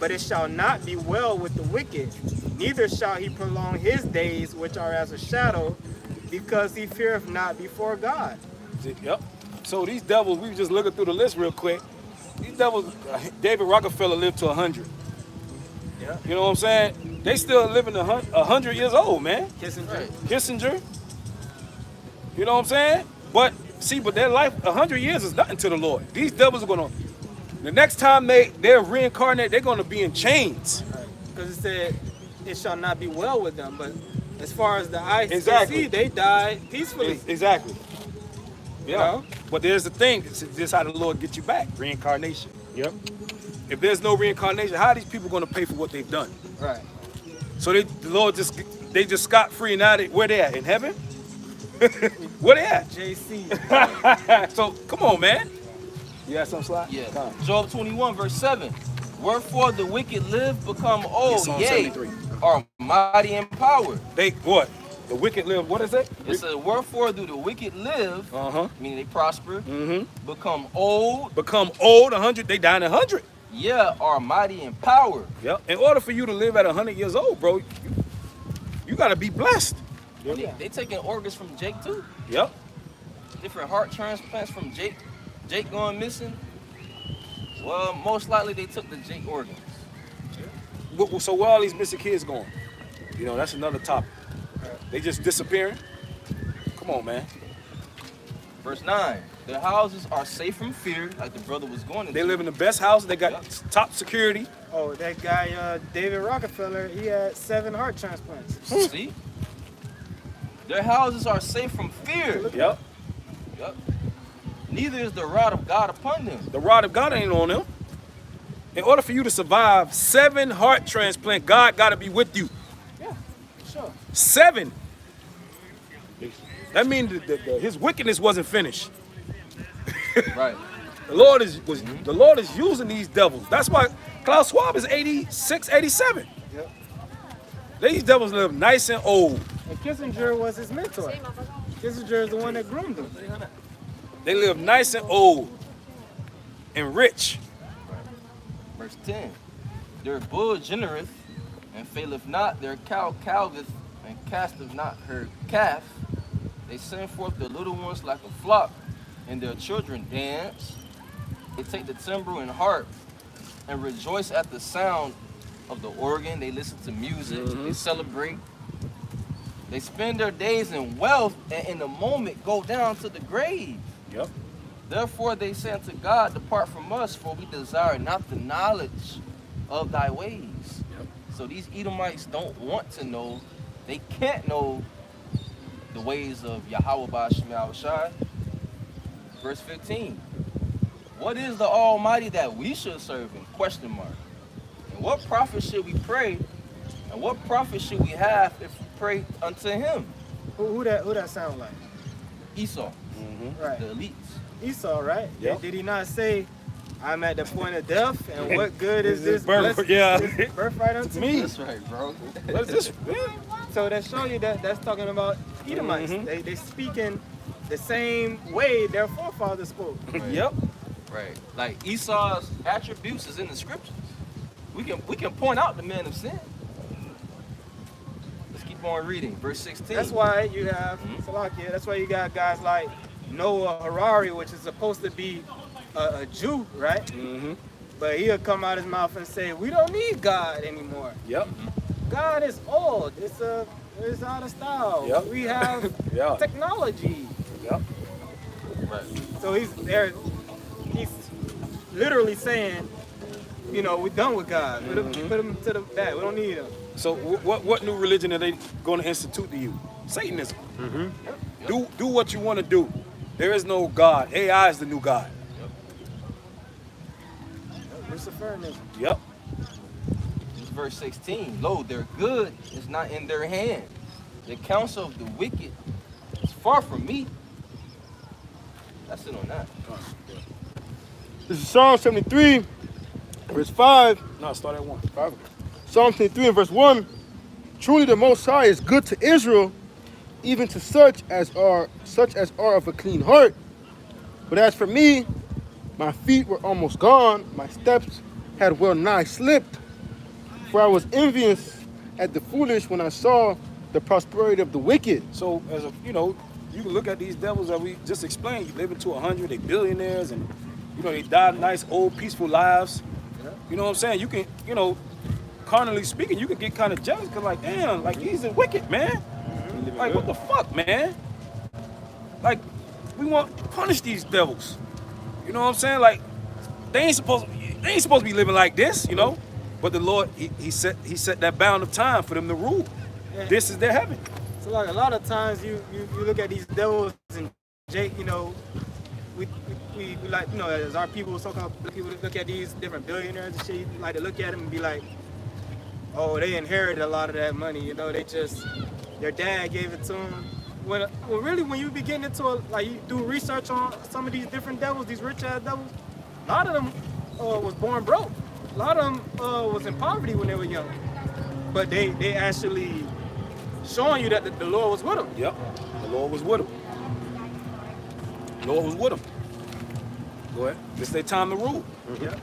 But it shall not be well with the wicked, neither shall he prolong his days, which are as a shadow, because he feareth not before God. Yep. So these devils, we were just looking through the list real quick. These devils, David Rockefeller lived to 100. Yeah. You know what I'm saying? They still living 100 years old, man. Kissinger. Kissinger. You know what I'm saying? But their life, 100 years is nothing to the Lord. These devils are gonna, the next time they're reincarnated, they're gonna be in chains. Because it said, it shall not be well with them. But as far as the eyes Exactly. see, they died peacefully. Exactly. Yeah. know? But there's the thing, this is how the Lord gets you back, reincarnation. Yep. If there's no reincarnation, how are these people gonna pay for what they've done? Right. So the Lord just scot-free now, where they at, in heaven? Where they at? JC. So, come on, man. You got some slide? Yeah. Come. Job 21, verse 7. Wherefore the wicked live, become old, Psalm yea, 73. are mighty in power. They, what? The wicked live, what is it? It says, wherefore do the wicked live, Uh-huh. meaning they prosper, Mm-hmm. become old, Become old, 100, they die in 100. yeah, are mighty in power. Yep. In order for you to live at 100 years old, bro, you got to be blessed. They taking organs from Jake too. Yep. Different heart transplants from Jake. Jake going missing. Well, most likely they took the Jake organs. So where all these missing kids going? You know, that's another topic. They just disappearing? Come on, man. Verse 9. Their houses are safe from fear, like the brother was going into. They live in the best house. They got top security. Oh, that guy, David Rockefeller, he had 7 heart transplants. See? Their houses are safe from fear. Yep. Yep. Neither is the rod of God upon them. The rod of God ain't on them. In order for you to survive 7 heart transplant, God got to be with you. Yeah, sure. 7. That means his wickedness wasn't finished. Right. The Lord is using these devils. That's why Klaus Schwab is 86, 87. Yep. These devils live nice and old. And Kissinger was his mentor. Kissinger is the one that groomed him. They live nice and old and rich. Verse 10. Their bull genereth and faileth not, their cow calveth and casteth not her calf. They send forth their little ones like a flock, and their children dance. They take the timbrel and harp and rejoice at the sound of the organ. They listen to music. They celebrate. They spend their days in wealth and in a moment go down to the grave. Yep. Therefore they say unto God, depart from us, for we desire not the knowledge of thy ways. Yep. So these Edomites don't want to know, they can't know the ways of Yahweh Ba'ashem Yahushai. Verse 15. What is the Almighty that we should serve him? Question mark. And what profit should we pray? And what profit should we have if we pray unto him? Who that sound like? Esau, Right. the elites. Esau, right? Yep. Did he not say, I'm at the point of death, and what good is this birthright unto me? That's right, bro. What is this? So that show you that that's talking about Edomites. They speaking the same way their forefathers spoke. Yep. Right. Like Esau's attributes is in the scriptures. We can point out the man of sin. Let's keep on reading. Verse 16. That's why you have Salakia. That's why you got guys like Noah Harari, which is supposed to be a Jew, right? But he'll come out his mouth and say, "We don't need God anymore. Yep. God is old. It's It's out of style. Yep. We have Yeah. technology. Yep. Right. So he's there. He's literally saying, you know, we're done with God. Put him to the back. We don't need him. So what new religion are they going to institute to you? Satanism. Do what you want to do. There is no God. AI is the new God. Luciferianism. Yep. This is verse 16. Lo, their good is not in their hand. The counsel of the wicked is far from me. That's it on that. This is Psalm 73, verse 5. No, start at 1. Psalm 73 and verse 1. Truly the Most High is good to Israel, even to such as are of a clean heart. But as for me, my feet were almost gone, my steps had well nigh slipped. For I was envious at the foolish when I saw the prosperity of the wicked. So, as a, you know, you can look at these devils that we just explained. You live into 100, they billionaires, and you know they died nice, old, peaceful lives. You know what I'm saying? You can, you know, carnally speaking, you can get kind of jealous because, like, damn, like he's a wicked man. Like, what the fuck, man? Like, we want to punish these devils. You know what I'm saying? Like, they ain't supposed to be living like this, you know. But the Lord, he set that bound of time for them to rule. This is their heaven. So like a lot of times you look at these devils and Jake, you know, we like, you know, as our people, so-called people look at these different billionaires and shit, you like to look at them and be like, oh, they inherited a lot of that money, you know, their dad gave it to them. When really, when you be getting into like you do research on some of these different devils, these rich ass devils, a lot of them was born broke. A lot of them was in poverty when they were young, but they actually showing you that the Lord was with them. Yep, the Lord was with them. The Lord was with them. Go ahead. It's their time to rule. Yeah.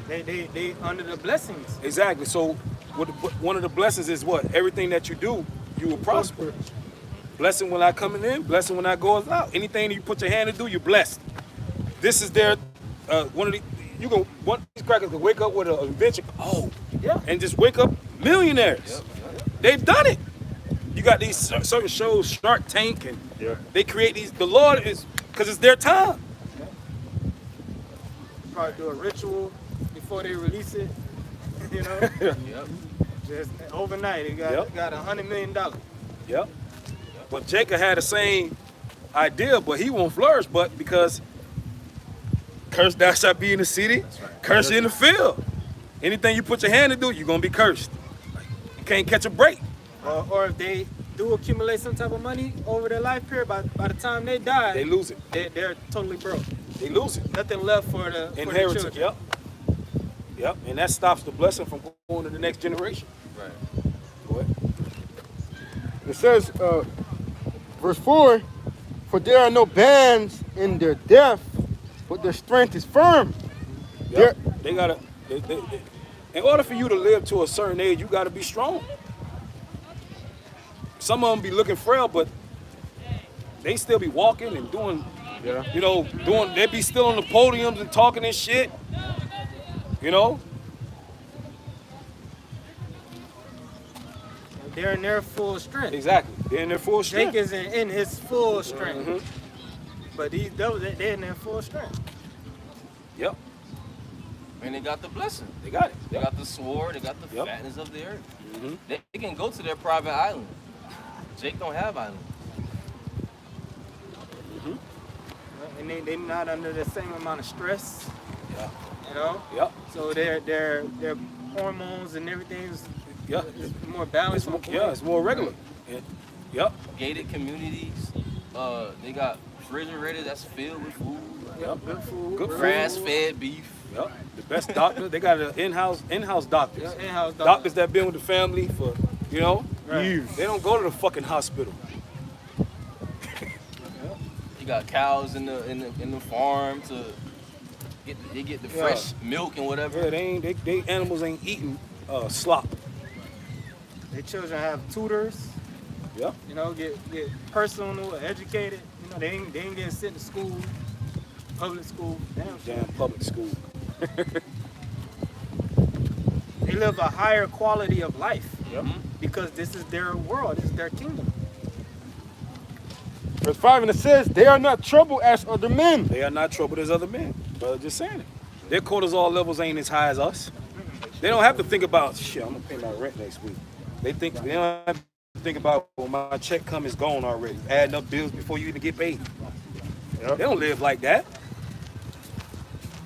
They under the blessings. Exactly. So, one of the blessings is what? Everything that you do, you will prosper. Blessing when I coming in, blessing when I goes out. Anything that you put your hand to do, you're blessed. This is their one of these crackers can wake up with an invention. Oh, Yeah. and just wake up millionaires. They've done it. You got these certain shows, Shark Tank, and they create these. The Lord is, because it's their time. Probably do a ritual before they release it. You know, Yep. just overnight they got $100 million. Yep. But Jacob had the same idea, but he won't flourish. But because cursed thou shalt be in the city, cursed in the field. Anything you put your hand to do, you're gonna be cursed. You can't catch a break. Or if they do accumulate some type of money over their life period, by the time they die, They lose it. they're totally broke. They lose it. Nothing left for the Inheritance. For the children. Yep. And that stops the blessing from going to the next generation. Right. Go ahead. It says, verse 4, for there are no bands in their death, but their strength is firm. Yep. They gotta. In order for you to live to a certain age, you gotta be strong. Some of them be looking frail, but they still be walking and doing. You know, they be still on the podiums and talking and shit. You know. They're in their full strength. Exactly. They're in their full strength. Jake is in his full strength. But these devils, they're in their full strength. Yep. And they got the blessing. They got it. They got the sword. They got the Yep. fatness of the earth. They can go to their private island. Jake don't have island. And they're not under the same amount of stress. Yeah. You know? Yep. So their hormones and everything is Yep. more balanced. It's more regular. Yep. Gated communities. They got refrigerators that's filled with food. Yep. Good food. Good food. Grass-fed beef. Yep. The best doctor. They got an in-house doctors. Yeah, in-house Doctors that been with the family for, you know, Right. years. They don't go to the fucking hospital. You got cows in the farm to get the fresh milk and whatever. Yeah, they animals ain't eating slop. Their children have tutors. Yep. You know, get personal, educated. You know, they ain't getting sent to school, public school. Damn public school. They live a higher quality of life. Yep. because this is their world, this is their kingdom. Verse 5, and it says, they are not troubled as other men. They are not troubled as other men. Brother, just saying it. Their cortisol levels ain't as high as us. They don't have to think about, shit, I'm gonna pay my rent next week. They don't have to think about, well, my check come is gone already. Adding up bills before you even get paid. Yep. They don't live like that.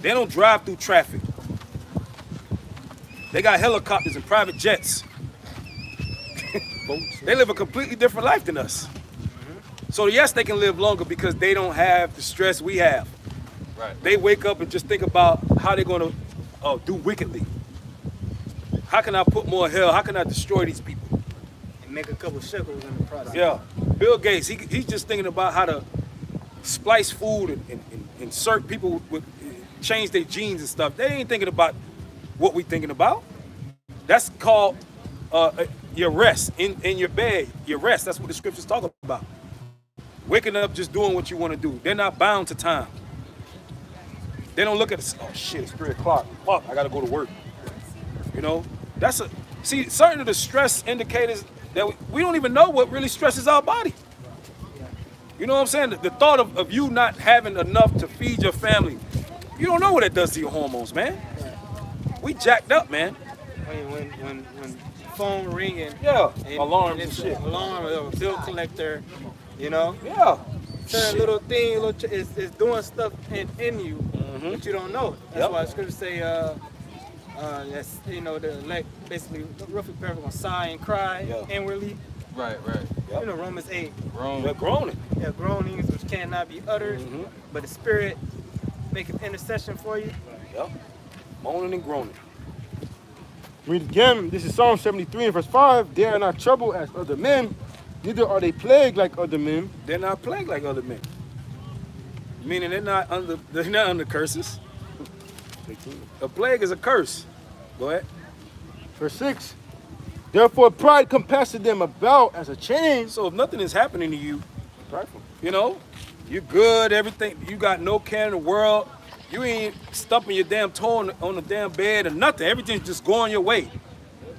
They don't drive through traffic. They got helicopters and private jets. They live a completely different life than us. So yes, they can live longer because they don't have the stress we have. Right. They wake up and just think about how they're gonna do wickedly. How can I put more hell? How can I destroy these people? And make a couple shekels in the process. Yeah. Bill Gates, he's just thinking about how to splice food and insert people with change their genes and stuff. They ain't thinking about what we thinking about. That's called your rest in your bed. Your rest. That's what the scriptures talk about. Waking up, just doing what you want to do. They're not bound to time. They don't look at it. Oh shit, it's 3 o'clock. Fuck, I gotta go to work. You know, certain of the stress indicators that we don't even know what really stresses our body. You know what I'm saying? The thought of you not having enough to feed your family, you don't know what that does to your hormones, man. We jacked up, man. When phone ringing, Yeah, alarms and it's shit. an alarm or a bill collector, you know, Yeah. certain Shit. little thing is doing stuff in you, but you don't know. That's Yep. why the scriptures say that's, you know, the elect basically roughly perfect gonna sigh and cry Yeah. inwardly. Right. Yep. You know, Romans 8, They're groaning. yeah, groanings which cannot be uttered, Mhm. but the Spirit maketh intercession for you. Yep. Moaning and groaning. Read again. This is Psalm 73 and verse 5. They are not troubled as other men, neither are they plagued like other men. They're not plagued like other men. Meaning they're not under curses. A plague is a curse. Go ahead. Verse 6. Therefore pride compasseth them about as a chain. So if nothing is happening to you, you know, you're good, everything, you got no care in the world, you ain't stumping your damn toe on the damn bed or nothing. Everything's just going your way.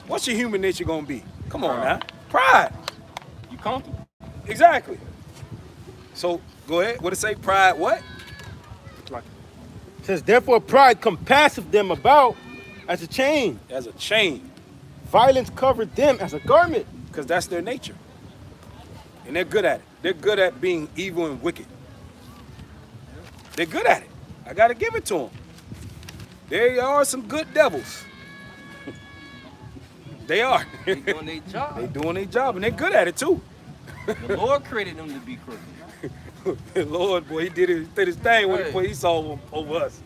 What's your human nature gonna be? Come on now. Pride. You comfortable? Exactly. So go ahead. What it say? Pride what? It says, therefore pride compasseth them about as a chain. As a chain. Violence covered them as a garment. Because that's their nature. And they're good at it. They're good at being evil and wicked. They're good at it. I got to give it to them. There are some good devils. They are. They doing their job. They doing their job, and they're good at it too. The Lord created them to be crooked. The Lord, boy, he did his thing when he Right. put Esau over us.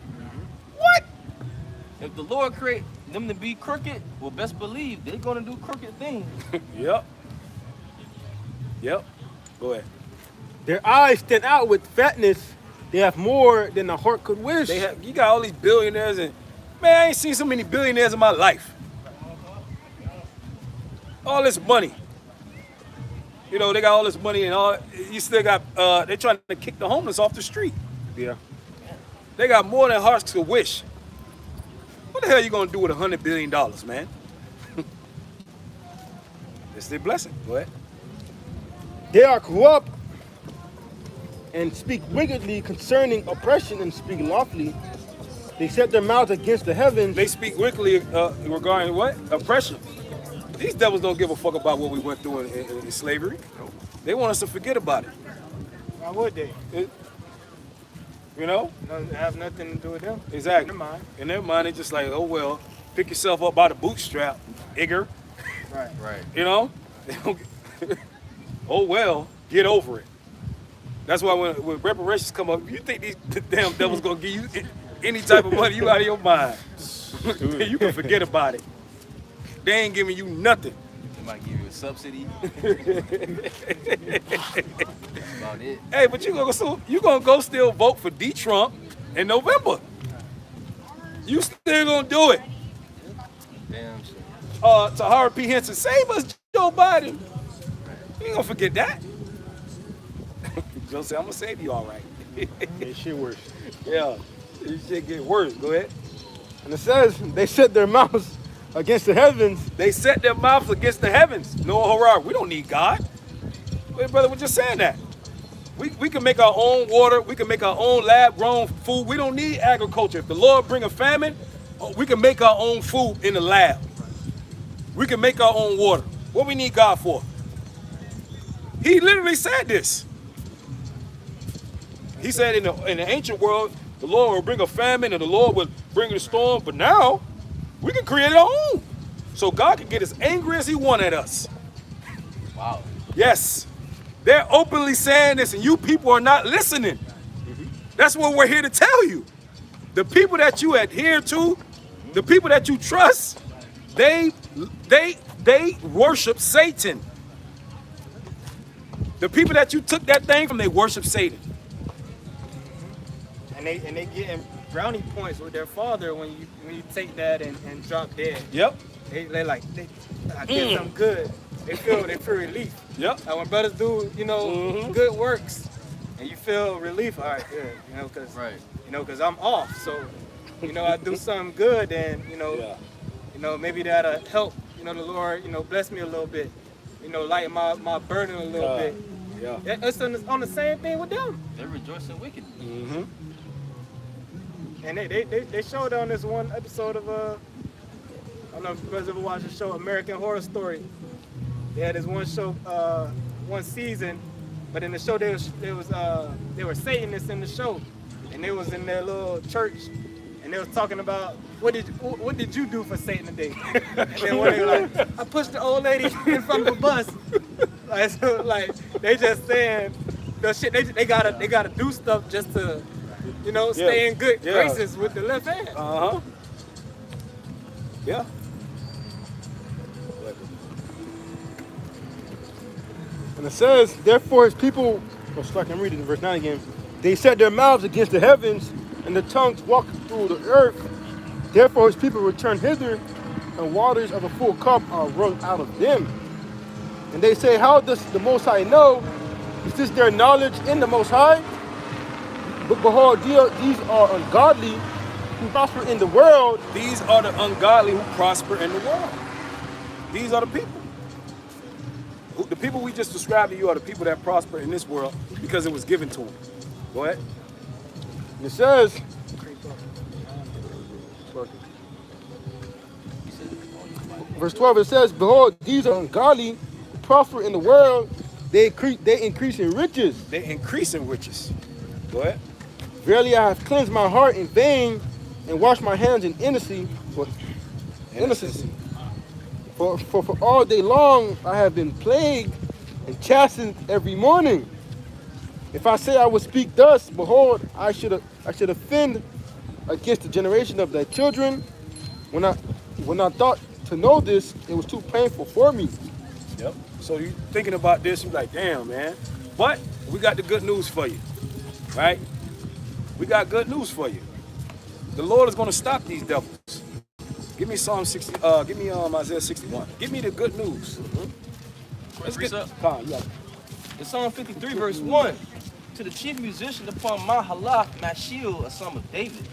If the Lord create them to be crooked, well, best believe they're gonna do crooked things. Yep. Yep. Go ahead. Their eyes stand out with fatness. They have more than the heart could wish. You got all these billionaires, and man, I ain't seen so many billionaires in my life. All this money. You know, they got all this money and all. You still got. They trying to kick the homeless off the street. Yeah. They got more than hearts to wish. What the hell you gonna do with $100 billion, man? It's their blessing. Go ahead. They are corrupt and speak wickedly concerning oppression and speak lawfully. They set their mouths against the heavens. They speak wickedly regarding what? Oppression. These devils don't give a fuck about what we went through in slavery. They want us to forget about it. Why would they? You know? It have nothing to do with them. Exactly. In their mind. In their mind, it's just like, oh well, pick yourself up by the bootstrap, igger. Right. Right. You know? They don't oh well, get over it. That's why when reparations come up, you think these damn devils gonna give you any type of money, you out of your mind. You can forget about it. They ain't giving you nothing. They might give you a subsidy. That's about it. Hey, but you gonna go still vote for D. Trump in November. You still gonna do it. Damn shit. Tahara P. Henson, save us, Joe Biden. You ain't gonna forget that. Joe said, I'm gonna save you all right. It shit worse. Yeah, this shit get worse. Go ahead. And it says, they set their mouths against the heavens. They set their mouths against the heavens. No horror. We don't need God. Wait, brother, we're just saying that. We can make our own water. We can make our own lab-grown food. We don't need agriculture. If the Lord bring a famine, we can make our own food in the lab. We can make our own water. What we need God for? He literally said this. He said in the ancient world, the Lord will bring a famine and the Lord will bring a storm. But now, we can create our own. So God can get as angry as he wants at us. Wow. Yes. They're openly saying this and you people are not listening. That's what we're here to tell you. The people that you adhere to, the people that you trust, they worship Satan. The people that you took that thing from, they worship Satan. And they getting brownie points with their father when you take that and drop dead. Yep. They I did something good. They feel relief. Yep. When brothers do, good works, and you feel relief. All right, good. Because Right. Because I'm off. So, I do something good, and maybe that'll help. The Lord, bless me a little bit. Lighten my burden a little bit. Yeah. It's on the same thing with them. They rejoice in wickedness. Mm-hmm. And they showed on this one episode of I don't know if you guys ever watched the show American Horror Story. They had this one show, one season, but in the show they were Satanists in the show, and they was in their little church, and they was talking about what did you do for Satan today? And then one they were like, I pushed the old lady in front of a bus. They just saying the shit they gotta do stuff just to stay in good graces with the left hand. Uh-huh. Yeah. And it says, therefore his people, I'm reading verse 9 again. They set their mouths against the heavens, and the tongues walk through the earth. Therefore his people return hither, and waters of a full cup are wrung out of them. And they say, how does the Most High know? Is this their knowledge in the Most High? But behold, these are ungodly who prosper in the world. These are the ungodly who prosper in the world. These are the people. The people we just described to you are the people that prosper in this world because it was given to them. Go ahead. It says, verse 12, it says, behold, these are ungodly who prosper in the world. They increase in riches. They increase in riches. Go ahead. Verily I have cleansed my heart in vain and washed my hands in innocency. For all day long I have been plagued and chastened every morning. If I say I would speak thus, behold, I should offend against the generation of thy children. When I thought to know this, it was too painful for me. Yep. So you thinking about this, you're like, damn, man. But we got the good news for you, right? We got good news for you. The Lord is going to stop these devils. Give me Psalm 60. Give me Isaiah 61. Give me the good news. Let's get up. In Psalm 53, verse 1, to the chief musician upon Mahalath, Mashiel, a son of David.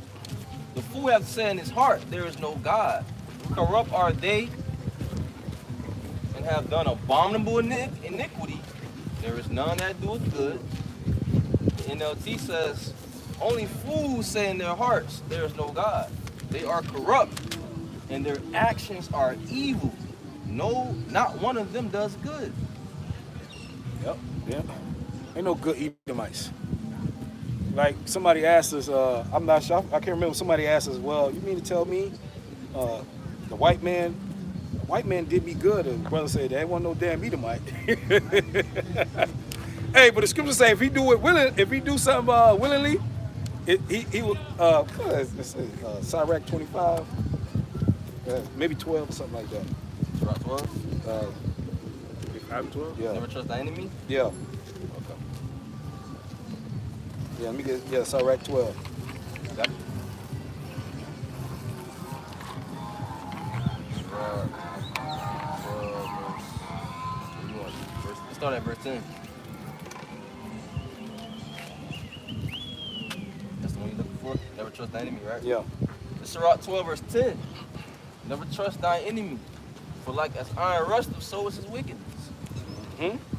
The fool hath said in his heart, there is no God. Corrupt are they, and have done abominable iniquity. There is none that doeth good. The NLT says, only fools say in their hearts, there is no God. They are corrupt, and their actions are evil. No, not one of them does good. Yep. Yeah. Ain't no good Edomites. Like somebody asked us, I'm not sure, I can't remember. Somebody asked us, well, you mean to tell me the white man did me good? And the brother said, there ain't one no damn Edomite. Hey, but the scriptures say if he do it willing, if he do something willingly, he will. Let's say Sirach 25, maybe 12 or something like that. Surah 12? 12? Yeah. Never trust the enemy? Yeah. Okay. Yeah, let me get Sirach 12. Got it. Surah 12, let's start at verse 10. That's the one you're looking for? Never trust the enemy, right? Yeah. It's Surah 12, verse 10. Never trust thy enemy, for like as iron rusteth, so is his wickedness.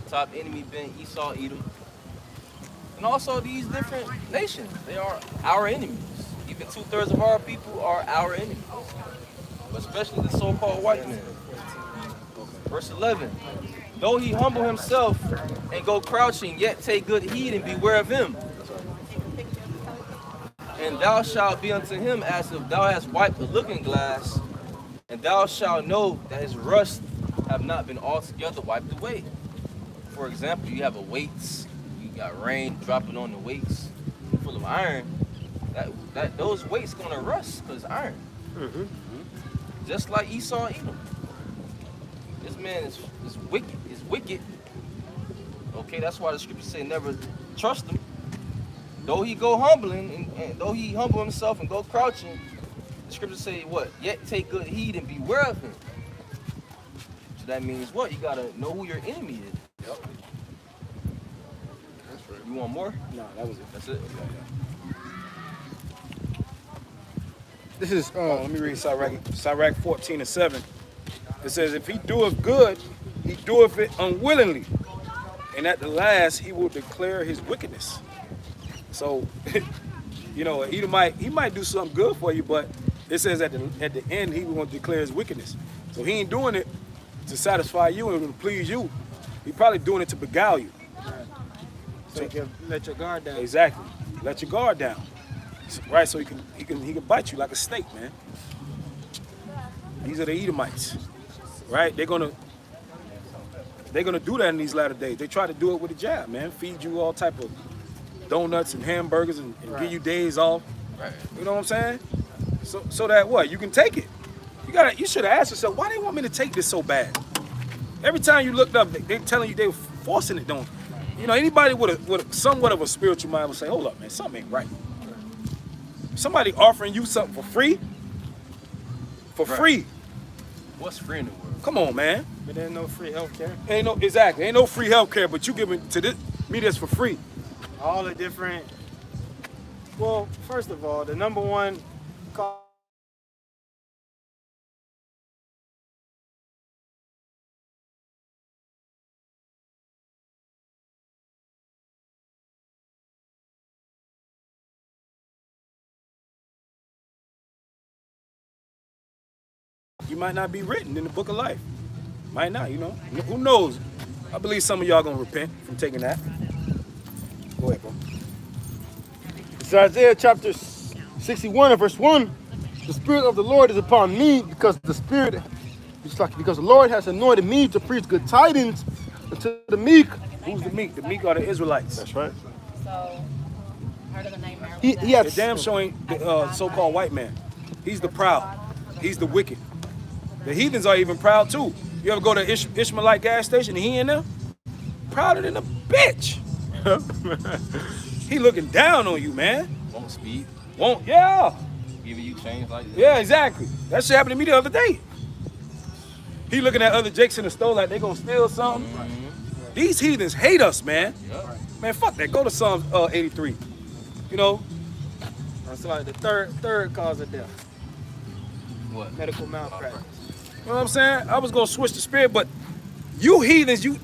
Top enemy being Esau, Edom. And also these different nations, they are our enemies. Even 2/3 of our people are our enemies, especially the so-called white man. Verse 11, though he humble himself and go crouching, yet take good heed and beware of him. And thou shalt be unto him as if thou hast wiped a looking glass, and thou shalt know that his rust have not been altogether wiped away. For example, you have a weights, you got rain dropping on the weights full of iron. Those weights gonna rust because iron. Just like Esau, Edom. This man is wicked. Is wicked. Okay, that's why the scriptures say never trust him. Though he go humbling, and though he humble himself and go crouching, the scriptures say what? Yet take good heed and beware of him. So that means what? You gotta know who your enemy is. Yep. You want more? No, that was it. That's it. This is Let me read Sirach 14:7. It says, if he doeth good, he doeth it unwillingly, and at the last he will declare his wickedness. So, you know, he might do something good for you, but it says at the end he will declare his wickedness. So he ain't doing it to satisfy you and to please you. He probably doing it to beguile you. So you can let your guard down. Exactly. Let your guard down. Right, so he can bite you like a snake, man. These are the Edomites. Right? They're gonna do that in these latter days. They try to do it with a jab, man. Feed you all type of donuts and hamburgers and give you days off. Right. You know what I'm saying? So that what? You can take it. You should have asked yourself, why they want me to take this so bad? Every time you looked up, they telling you they were forcing it, don't. You know, anybody with somewhat of a spiritual mind would say, hold up, man, something ain't right. Somebody offering you something for free? For free. What's free in the world? Come on, man. But there's no free healthcare. Ain't no free healthcare, but you giving me this for free. All the different. Well, first of all, the number one cause. You might not be written in the book of life. Might not, you know. Who knows? I believe some of y'all gonna repent from taking that. Go ahead, bro. It's Isaiah chapter 61 and verse 1. The Spirit of the Lord is upon me because the Lord has anointed me to preach good tidings to the meek. Who's the meek? The meek are the Israelites. That's right. So, heard of the name Mary? He The has damn show ain't the so-called white man. He's the proud. He's the wicked. The heathens are even proud too. You ever go to Ishmaelite gas station and he in there? Prouder than a bitch. He looking down on you, man. Won't speed. Yeah. Giving you change like this. Yeah, exactly. That shit happened to me the other day. He looking at other jakes in the store like they gonna steal something. These heathens hate us, man. Yep. Man, fuck that. Go to Psalm 83. You know, That's like the third cause of death. What? Medical malpractice. you know what I'm saying? I was gonna switch the spirit, but you heathens, you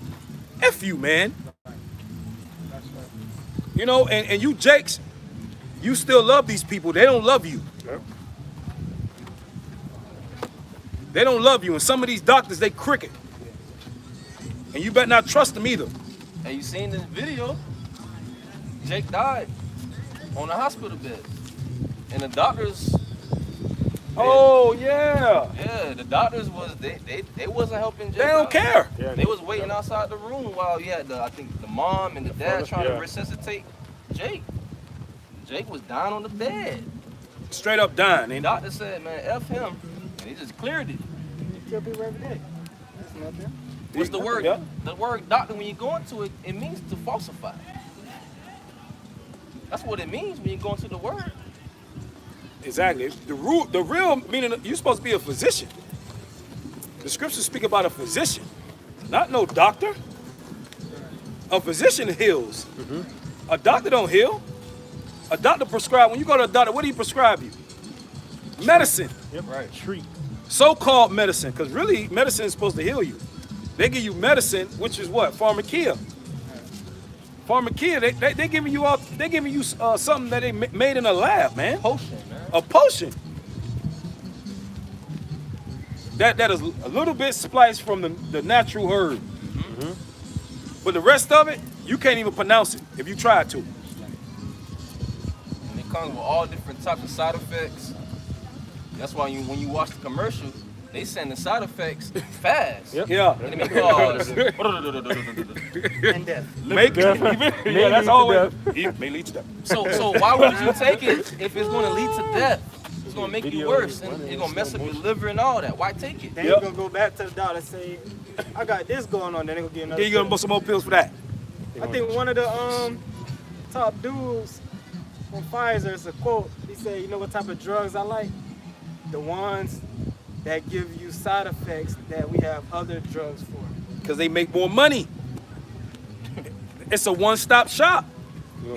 F you, man. You know, and you jakes, you still love these people. They don't love you. Yep. They don't love you. And some of these doctors, they cricket. And you better not trust them either. Have you seen this video? Jake died on a hospital bed. And the doctors, Oh, yeah. yeah, the doctors they wasn't helping Jake. They don't out. care. Yeah, They was waiting outside the room while you had I think the mom and the dad father, trying yeah. to resuscitate Jake. Jake was dying on the bed. Straight up dying. The And doctor said, man, F him. And he just cleared it. You kill people every day. That's nothing. What's the word? Yeah. The word doctor, when you go into it, it means to falsify. That's what it means when you go into the word. exactly. The real meaning, you're supposed to be a physician. The scriptures speak about a physician, not no doctor. A physician heals. A doctor don't heal. A doctor prescribe. When you go to a doctor, what do he prescribe you? Medicine. Yep. Right. Treat. so-called medicine, because really medicine is supposed to heal you. They give you medicine, which is what? Pharmakia. Pharmakia, they giving you something that they made in a lab, man. Potion, man. A potion. That is a little bit spliced from the natural herb. But the rest of it, you can't even pronounce it if you try to. And it comes with all different types of side effects. That's why when you watch the commercial, they send the side effects fast. Yep. Yeah. And they cause And death. Make it. Yeah, that's always. It may lead to death. So why would you take it if it's going to lead to death? It's going to make you worse, and it's going to mess up your liver and all that. Why take it? Then you're going to go back to the doctor and say, I got this going on. Then they're going to get another. Then you're gonna put some more pills for that. I think one of the top dudes from Pfizer, it's a quote. He said, you know what type of drugs I like? The ones that give you side effects that we have other drugs for. Because they make more money. It's a one-stop shop.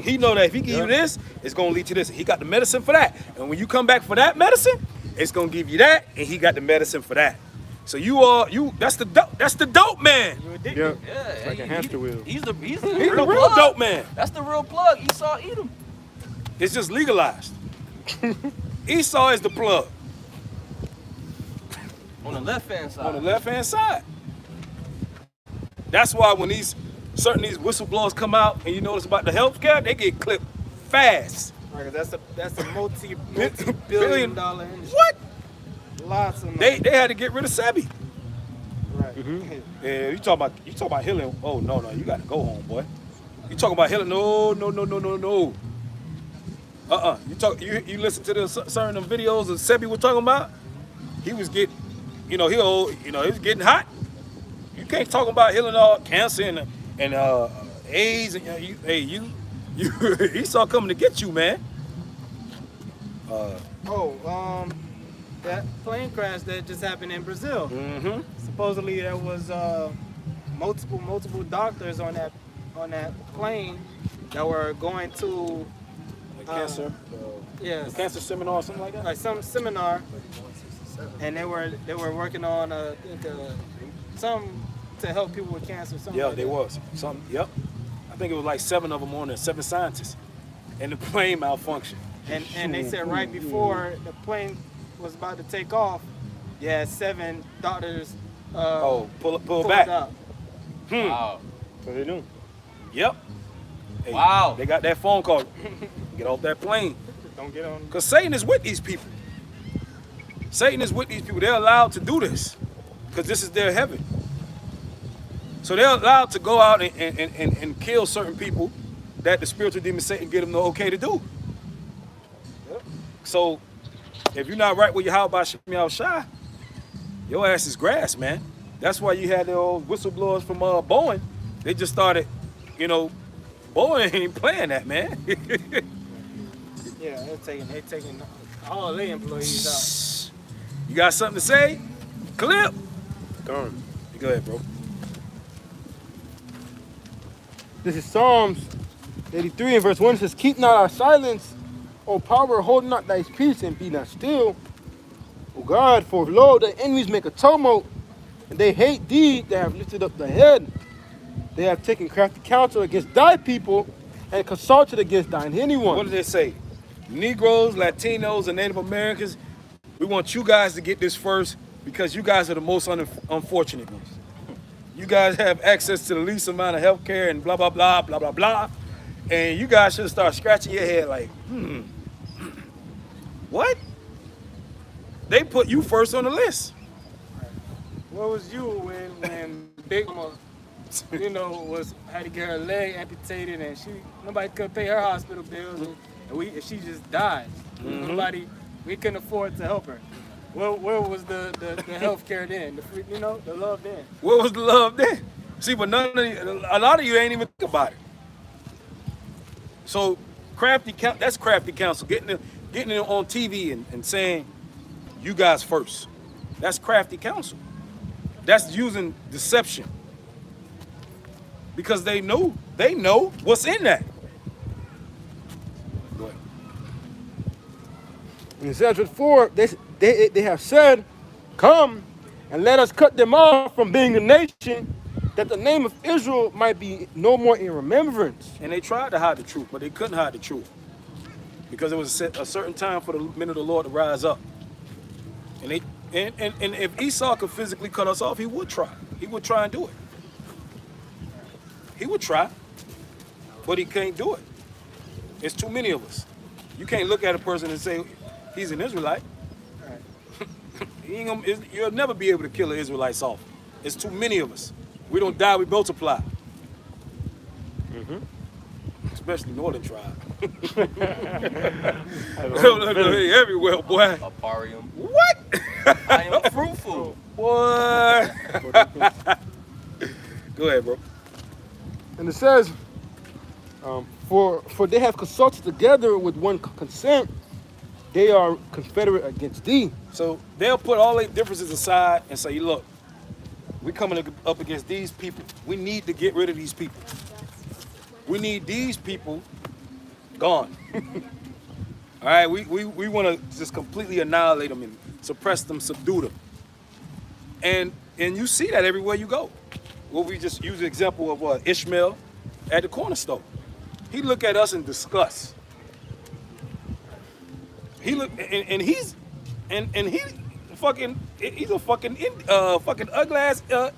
He know that if he give you this, it's gonna lead to this. He got the medicine for that. And when you come back for that medicine, it's gonna give you that, and he got the medicine for that. So that's the dope man. You addicted. Yeah. Yeah, It's like a hamster wheel. He's the He's real the real plug. dope man. That's the real plug. Esau eat him. It's just legalized. Esau is the plug On the left-hand side. on the left-hand side. That's why when these whistleblowers come out and you notice about the healthcare, they get clipped fast. Right, that's a multi-billion dollar industry. What? Lots of money. They had to get rid of Sebi. Right. Yeah, you talk about healing. Oh no, you got to go home, boy. You talking about healing? No. You listen to the certain videos of Sebi was talking about. He was getting, he was getting hot. You can't talk about healing all cancer and AIDS and Esau coming to get you, man. That plane crash that just happened in Brazil. Mm-hmm. Supposedly there was multiple doctors on that plane that were going to Cancer. yes, Cancer seminar or something like that. like some seminar, and they were working on some to help people with cancer. Something Yeah, like they that. was. Yep. I think it was like 7 of them on there, 7 scientists. And the plane malfunctioned. And they said right before the plane was about to take off, you had 7 doctors Pull pulled back. up. Wow. What they do? Yep. Hey, Wow. They got that phone call. Get off that plane. Don't get on. Because Satan is with these people. Satan is with these people. They're allowed to do this. Because this is their heaven. So they're allowed to go out and kill certain people that the spiritual demon Satan get them the okay to do. Yep. So if you're not right with your how about Shemi Shai, your ass is grass, man. That's why you had the old whistleblowers from Boeing. They just started, Boeing ain't playing that, man. Yeah, they're taking all their employees out. You got something to say? Clip. Darn. Go ahead, bro. This is Psalms 83 and verse 1. It says, keep not our silence, O power, hold not thy peace, and be not still. O God, for lo, the enemies make a tumult, and they hate thee that have lifted up the head. They have taken crafty counsel against thy people, and consulted against thine anyone. What did they say? Negroes, Latinos, and Native Americans, we want you guys to get this first because you guys are the most unfortunate ones. You guys have access to the least amount of health care and blah, blah, blah, blah, blah, blah. And you guys should start scratching your head like, what? They put you first on the list. Where was you when Big Mama, had to get her leg amputated and nobody could pay her hospital bills and she just died. We couldn't afford to help her. Where was the health care then? The love then? Where was the love then? See, but a lot of you ain't even think about it. So that's crafty counsel, getting it on TV and saying, you guys first. That's crafty counsel. That's using deception. Because they know what's in that. Go ahead. In Ezra 4, they have said, Come and let us cut them off from being a nation, that the name of Israel might be no more in remembrance. And they tried to hide the truth, but they couldn't hide the truth. Because it was a certain time for the men of the Lord to rise up. And if Esau could physically cut us off, he would try. He would try and do it. He would try, but he can't do it. It's too many of us. You can't look at a person and say, he's an Israelite. You'll never be able to kill an Israelite off. It's too many of us. We don't die, we multiply. Especially Northern tribe. Everywhere, boy. Aparium. What? I am fruitful. What? Go ahead, bro. And it says, for they have consulted together with one consent, they are confederate against thee. So they'll put all their differences aside and say, look, we're coming up against these people. We need to get rid of these people. We need these people gone. All right, we want to just completely annihilate them and suppress them, subdue them. And you see that everywhere you go. Well, we just use the example of Ishmael at the corner store. He look at us in disgust. He look and he's a fucking ugly ass. You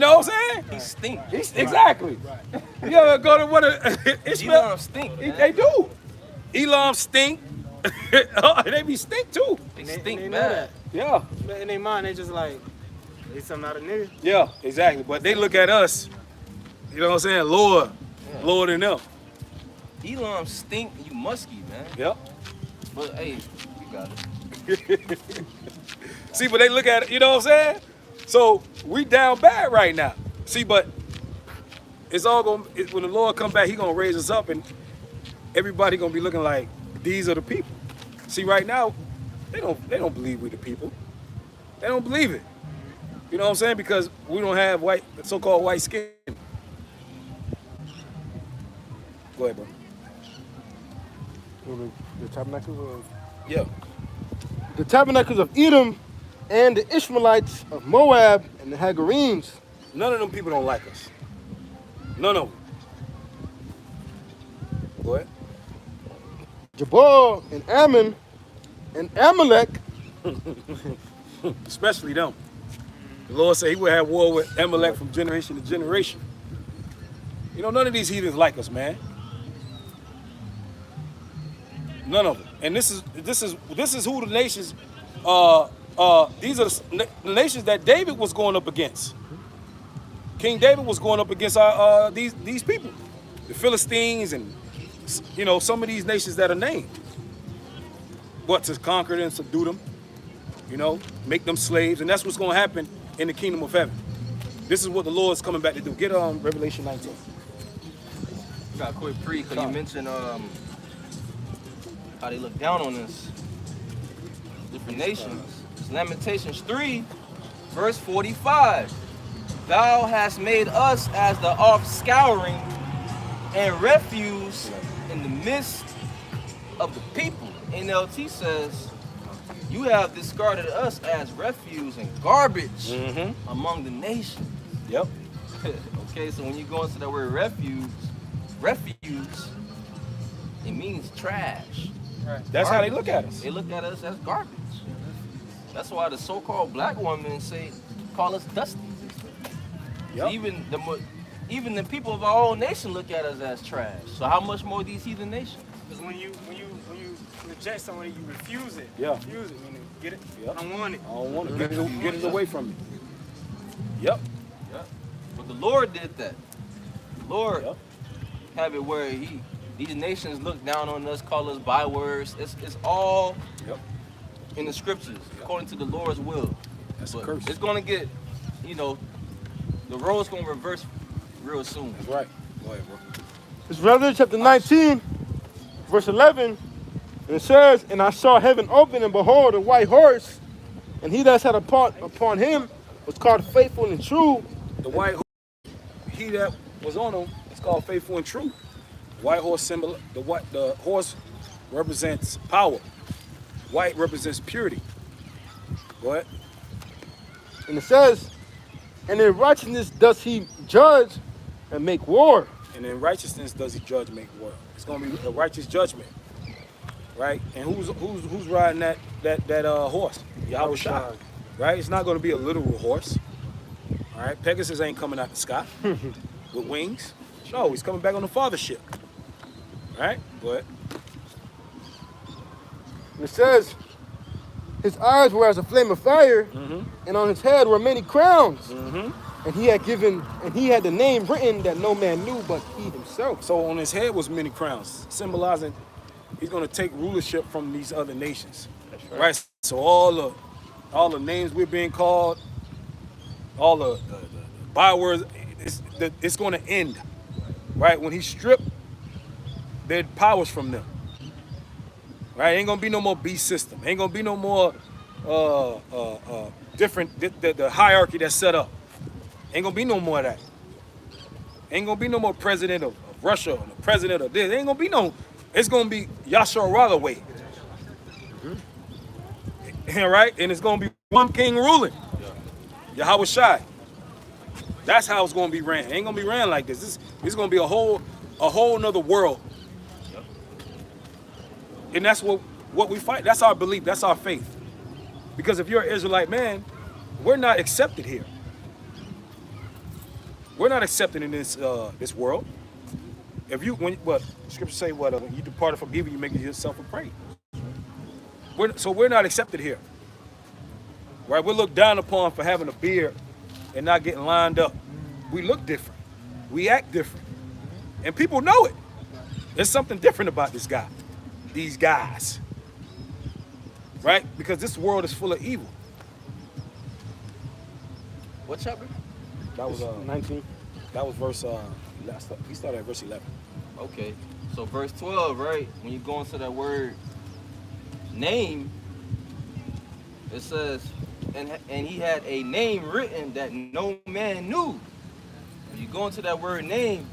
know what I'm saying? He stink. Exactly. You ever go to one of Ishmael? Elam stink. They do. Elam stink. They be stink too. They They stink know bad. that. Yeah. But in their mind, they just like, they something out of nigga. Yeah, exactly. But they look at us, you know what I'm saying, lower than them. Elam stink. You musky, man. Yep. But hey, you got it. See, but they look at it, you know what I'm saying? So we down bad right now. See, but it's all going when the Lord come back, he gonna raise us up and everybody gonna be looking like these are the people. See, right now, they don't believe we the people. They don't believe it. You know what I'm saying? Because we don't have so-called white skin. Go ahead, bro. The tabernacles of Yeah. the tabernacles of Edom and the Ishmaelites of Moab and the Hagarenes. None of them people don't like us. None of them. Go ahead. Jabal and Ammon and Amalek. Especially them. The Lord said he would have war with Amalek from generation to generation. You know, none of these heathens like us, man. None of them. And this is who the nations these are the nations that David was going up against. King David was going up against these people, the Philistines, and you know some of these nations that are named. But to conquer them, subdue them, you know, make them slaves, and that's what's going to happen in the kingdom of heaven. This is what the Lord's coming back to do. Get on Revelation 19. Got a quick pre because you mentioned how they look down on us, different nations. It's Lamentations 3, verse 45. Thou hast made us as the offscouring and refuse in the midst of the people. NLT says, you have discarded us as refuse and garbage among the nations. Yep. Okay, so when you go into that word refuge, it means trash. Right. That's how they look at us. They look at us as garbage. That's why the so-called black women call us dusty. Yep. Even the people of our own nation look at us as trash. So how much more these heathen nations? Because when you reject someone, you refuse it. Yeah. Refuse it, meaning get it. Yep. I don't want it. I don't want to get it away from me. Yep. Yeah. But the Lord did that. The Lord Yep. have it where these nations look down on us, call us bywords. It's all in the scriptures, according to the Lord's will. That's But a curse. it's gonna get, the road's gonna reverse real soon. That's right. Go ahead, bro. It's Revelation chapter 19, verse 11. And it says, and I saw heaven open, and behold, a white horse, and he that sat upon him was called faithful and true. The white horse, he that was on him, it's called faithful and true. White horse symbol. The horse represents power. White represents purity. Go ahead. And it says, and in righteousness does he judge and make war. And in righteousness does he judge, make war. It's gonna be a righteous judgment, right? And who's riding that horse? Yahweh Shai, right? It's not gonna be a literal horse. All right, Pegasus ain't coming out the sky with wings. No, he's coming back on the Father's ship. All right, go ahead. And it says, his eyes were as a flame of fire, and on his head were many crowns. And he had the name written that no man knew but he himself. So on his head was many crowns, symbolizing he's going to take rulership from these other nations. That's right. So all the names we're being called, all the bywords, it's going to end, right? When he stripped their powers from them. Right? Ain't going to be no more beast system. Ain't going to be no more different, the hierarchy that's set up. Ain't gonna be no more of that. Ain't gonna be no more president of Russia or the president of this. Ain't gonna be no. It's gonna be Yashar Rala way. Right? And it's gonna be one king ruling. Yahweh Shai. That's how it's gonna be ran. It ain't gonna be ran like this. It's gonna be a whole nother world. And that's what we fight. That's our belief. That's our faith. Because if you're an Israelite man, we're not accepted here. We're not accepted in this world. If you, what scripture say, when you departed from evil, you make yourself a prey. So we're not accepted here, right? We're looked down upon for having a beard and not getting lined up. We look different. We act different, and people know it. There's something different about this guy, these guys, right? Because this world is full of evil. What chapter? That was 19. That was verse. We started at verse 11. Okay, so verse 12, right? When you go into that word name, it says, and he had a name written that no man knew. When you go into that word name,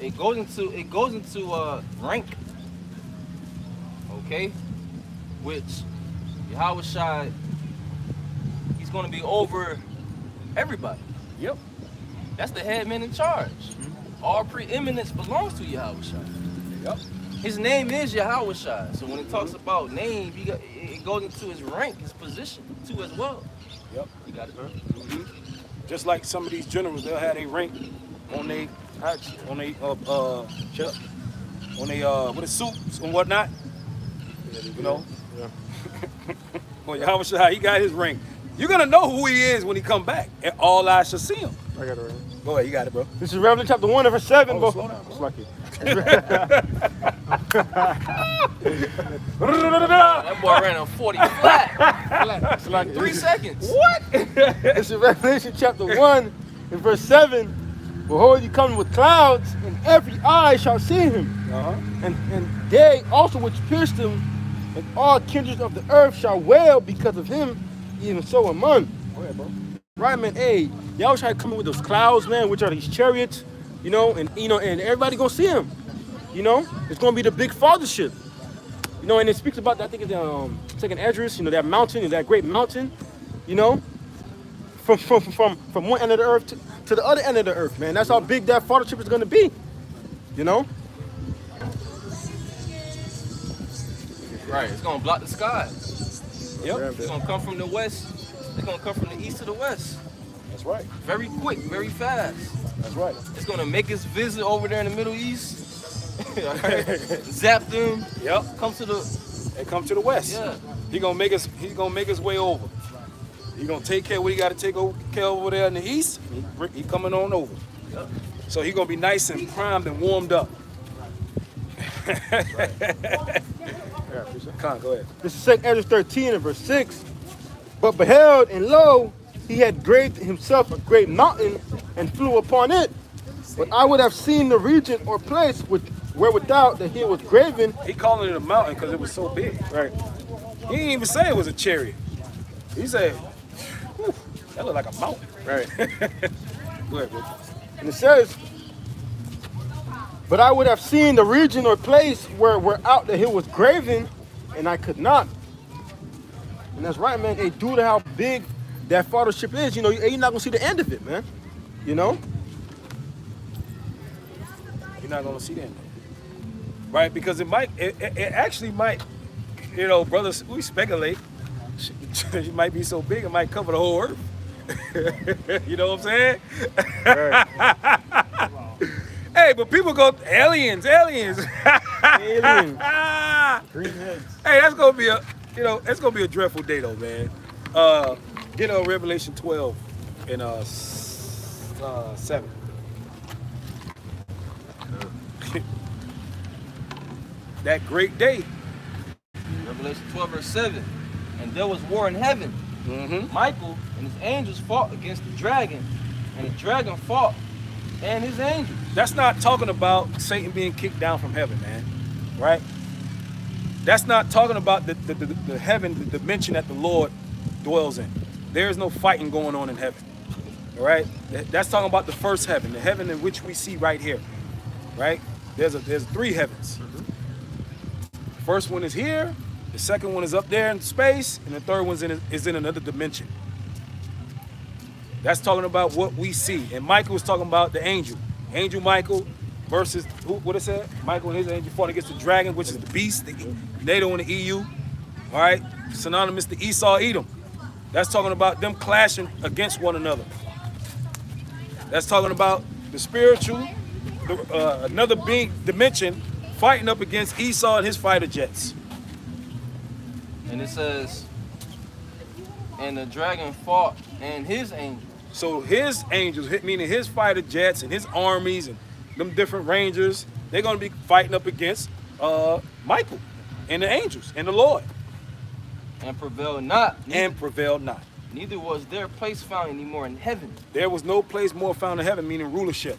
it goes into rank. Okay, which Yahweh Shai, he's going to be over everybody. Yep. That's the head man in charge. All preeminence belongs to Yahweh Shai. Yep. His name is Yahweh Shai. So when it talks about name, it goes into his rank, his position too as well. Yep. You got it, bro? Just like some of these generals, they'll have a rank on their chest, on their with the suits and whatnot. You know. Yeah. Well, Yahweh Shai, he got his rank. You're gonna know who he is when he come back, and all eyes shall see him. I got it right. Go ahead, you got it, bro. This is Revelation chapter 1 and verse 7, bro. Slow down, bro. It's lucky. That boy ran a 40 flat. It's lucky. 3 seconds. What? This is Revelation chapter 1 and verse 7. Behold, you coming with clouds, and every eye shall see him. And they also which pierced him, and all kindreds of the earth shall wail because of him, even so among. Go ahead, bro. Right, man. Hey, y'all try to come in with those clouds, man, which are these chariots, and everybody gonna see him. It's gonna be the big fathership. And it speaks about that. I think it's Second Esdras, that mountain, that great mountain, from one end of the earth to the other end of the earth, man. That's how big that fathership is gonna be. Right, it's gonna block the sky. Yep. It's gonna come from the west. It's gonna come from the east to the west. That's right. Very quick, very fast. That's right. It's gonna make his visit over there in the Middle East. All right. Zap them. Yep. Come to the. And come to the west. Yeah. He's gonna make his way over. He's gonna take care of what he got to take care of over there in the east. He coming on over. Yep. So he's gonna be nice and primed and warmed up. Con, go ahead. This is 2 Esdras 13 and verse 6. But beheld, and lo, he had graved himself a great mountain and flew upon it. But I would have seen the region or place where without that he was graven. He calling it a mountain because it was so big. Right. He didn't even say it was a chariot. He said, whew, that looked like a mountain. Right. Go ahead, bro. And it says, but I would have seen the region or place where out that he was graven, and I could not. And that's right, man. Hey, due to how big that fellowship is, you're not gonna see the end of it, man. You know? You're not gonna see that, right? Because it actually might, brothers, we speculate. It might be so big, it might cover the whole earth. You know what I'm saying? Right. Hey, but people go aliens. Alien. Hey, that's gonna be a dreadful day though, man. Get on Revelation 12 and 7. That great day. Revelation 12 verse 7. And there was war in heaven. Mm-hmm. Michael and his angels fought against the dragon, and the dragon fought and his angels. That's not talking about Satan being kicked down from heaven, man. Right? That's not talking about the heaven, the dimension that the Lord dwells in. There is no fighting going on in heaven. All right? That's talking about the first heaven, the heaven in which we see right here. Right? There's 3 heavens. The first one is here, the second one is up there in space, and the third one is in another dimension. That's talking about what we see. And Michael was talking about the angel. Angel Michael versus, what it said? Michael and his angel fought against the dragon, which is the beast, the NATO and the EU. All right? Synonymous to Esau, Edom. That's talking about them clashing against one another. That's talking about the spiritual, another being dimension fighting up against Esau and his fighter jets. And it says, and the dragon fought and his angels. So his angels, meaning his fighter jets and his armies and them different rangers, they're going to be fighting up against Michael and the angels and the Lord. And prevailed not. And prevailed not. Neither was their place found anymore in heaven. There was no place more found in heaven, meaning rulership.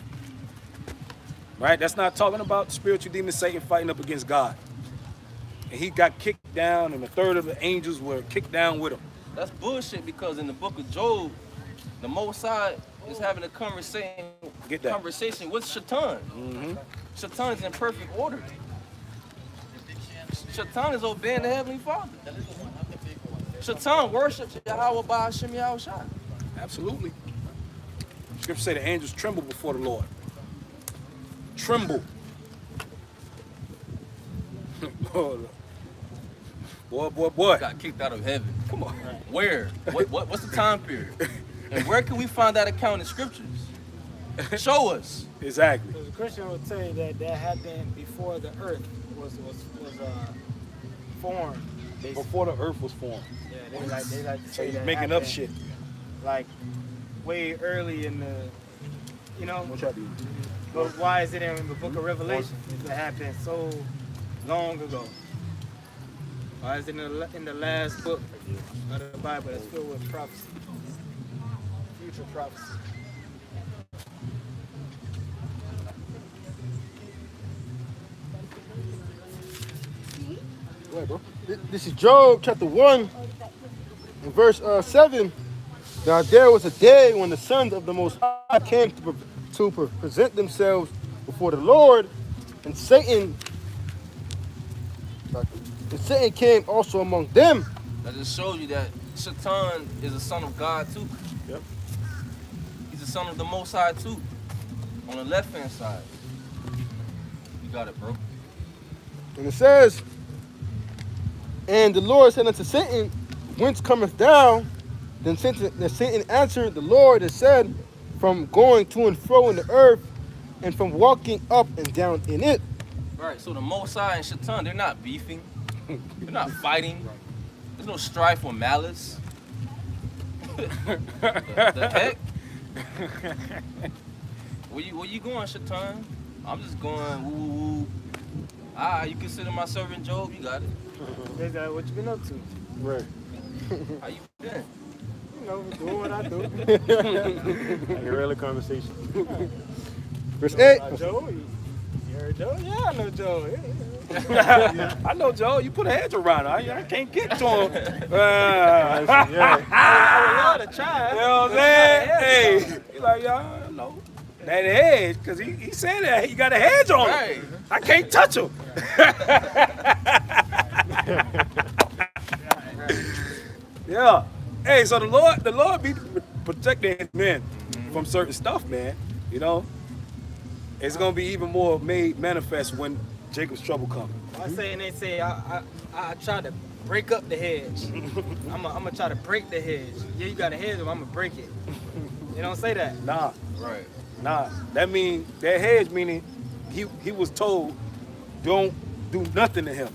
Right? That's not talking about spiritual demon Satan fighting up against God. And he got kicked down, and a third of the angels were kicked down with him. That's bullshit, because in the book of Job, the Most High is having a conversation with Shaitan. Mm-hmm. Shaitan is in perfect order. Shaitan is obeying the Heavenly Father. Shaitan worships Yahweh by Hashem Yahushua. Absolutely. Scripture say the angels tremble before the Lord. Tremble. Boy. Got kicked out of heaven. Come on. Where? What's the time period? And where can we find that account in scriptures? Show us. Exactly. So the Christian would say that happened before the earth was formed. Before the earth was formed. Yeah, they like to So say you're that making up happened, shit. like way early in the, What y'all do? But why is it in the book of Revelation? It happened so long ago. Why is it in the last book of the Bible that's filled with prophecy? Future prophecy. Go ahead, bro. This is Job chapter 1 and verse 7. Now there was a day when the sons of the Most High came to present themselves before the Lord, and Satan came also among them. That just shows you that Shaitan is a son of God too. Yep. He's a son of the Most High too. On the left-hand side. You got it, bro. And it says, and the Lord said unto Satan, whence cometh thou? Then Satan answered the Lord and said, from going to and fro in the earth, and from walking up and down in it. Right, so the Most High and Shaitan, they're not beefing. They're not fighting. There's no strife or malice. the heck? Where you going, Shaitan? I'm just going woo woo woo. You consider my servant Job? You got it. Is that what you been up to? Right. How you been? Doing what I do. Like a regular conversation. Verse 8. Joe? You heard Joe? Yeah, I know Joe. Yeah. I know, Joe. You put a hedge around her. I can't get to him. I would love to try. You know what I'm saying? Hey, he's like, y'all know that hedge, because he said that he got a hedge on Right. him. I can't touch him. Yeah. Hey, so the Lord be protecting his men from certain stuff, man. You know, it's gonna be even more made manifest when Jacob's trouble comes. I say, and they say, I try to break up the hedge. I'm gonna try to break the hedge. Yeah, you got a hedge, but I'm gonna break it. They don't say that. Nah, Right. nah. That mean that hedge meaning he was told, don't do nothing to him.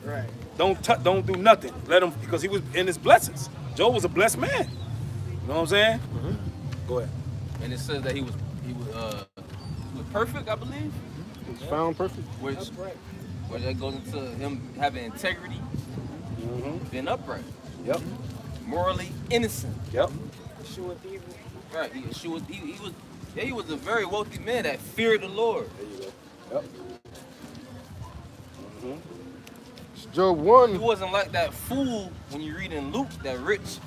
Right. Don't do nothing. Let him, because he was in his blessings. Job was a blessed man. You know what I'm saying? Mm-hmm. Go ahead. And it says that he was perfect, I believe. It's found perfect. Which that goes into him having integrity, being upright, Yep. morally innocent. Yep. Sure evil. Right. He was a very wealthy man that feared the Lord. There you go. Yep. It's Job He 1. wasn't like that fool when you read in Luke, that rich,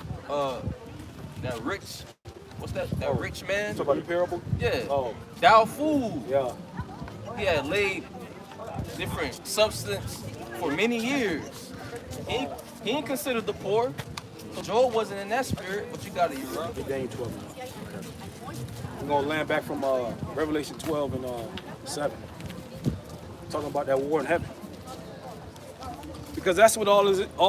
what's that? That rich man? Talk about the parable. Yeah. Oh, Thou fool. yeah. He had laid different substance for many years. He ain't considered the poor. Job wasn't in that spirit, but you got it, bro. Daniel 12. We're gonna land back from Revelation 12 and 7. Talking about that war in heaven. Because that's what all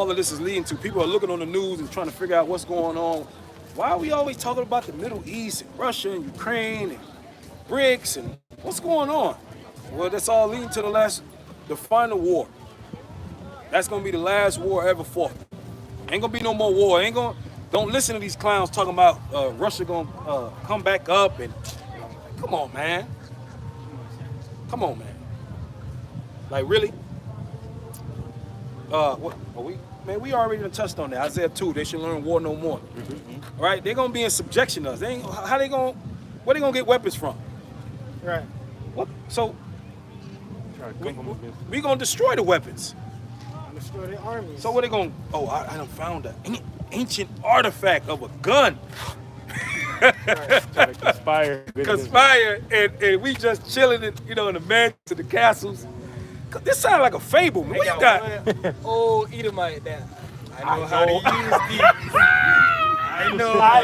of this is leading to. People are looking on the news and trying to figure out what's going on. Why are we always talking about the Middle East and Russia and Ukraine and BRICS and what's going on? Well, that's all leading to the final war. That's gonna be the last war ever fought. Ain't gonna be no more war. Don't listen to these clowns talking about Russia gonna come back up and come on, man. Come on, man. Like really? What are we? Man, we already done touched on that. Isaiah 2, they should learn war no more. All right, they're gonna be in subjection to us. Where they gonna get weapons from? Right. What? So we gonna destroy the weapons. Destroy their armies. So what they gonna? Oh, I done found an ancient artifact of a gun. Try to conspire. And we just chilling in, in the mansions, the castles. This sounds like a fable, man. What you got? Old Edomite that. I know how to use these.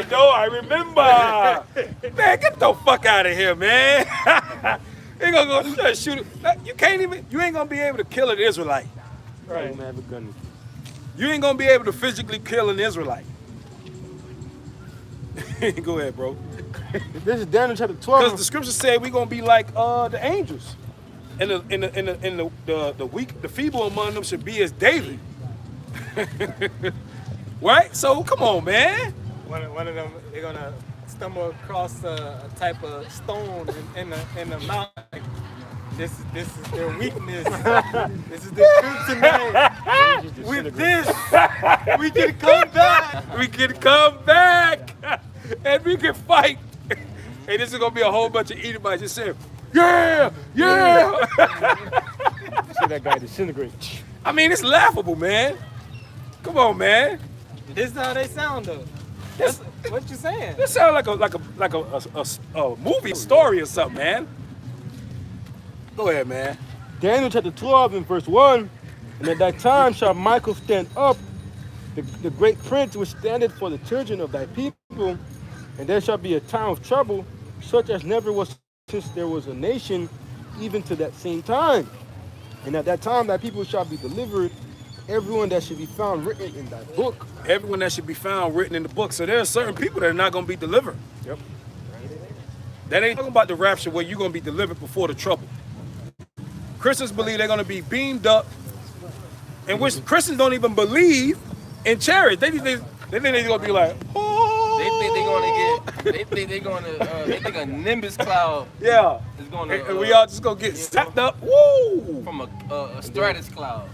I remember. Man, get the fuck out of here, man. They gonna go shoot it. You ain't gonna be able to kill an Israelite. Right. Have a gun. You ain't gonna be able to physically kill an Israelite. Go ahead, bro. This is Daniel chapter Because 12. the scripture said we gonna be like the angels. And the weak, the feeble among them should be as David. Right? So come on, man. One of them, they're gonna stumble across a type of stone in the mountain. This is their weakness. This is their kryptonite. With this, we can come back. We can come back. And we can fight. Hey, this is gonna be a whole bunch of Edomites just saying, yeah. See that guy disintegrate. I mean, it's laughable, man. Come on, man. This is how they sound though. That's what you saying. This sounds like a movie story or something, man. Go ahead, man. Daniel chapter 12 and verse 1. And at that time shall Michael stand up, the great prince which standeth for the children of thy people. And there shall be a time of trouble, such as never was since there was a nation, even to that same time. And at that time thy people shall be delivered, everyone that should be found written in thy book. Everyone that should be found written in the book. So there are certain people that are not going to be delivered. Yep. That ain't talking about the rapture where you're going to be delivered before the trouble. Christians believe they're going to be beamed up, and which Christians don't even believe in chariots. They think they're going to be like, oh. They think a nimbus cloud Yeah. is going to. And we all just going to get stacked up. Woo! from a stratus cloud.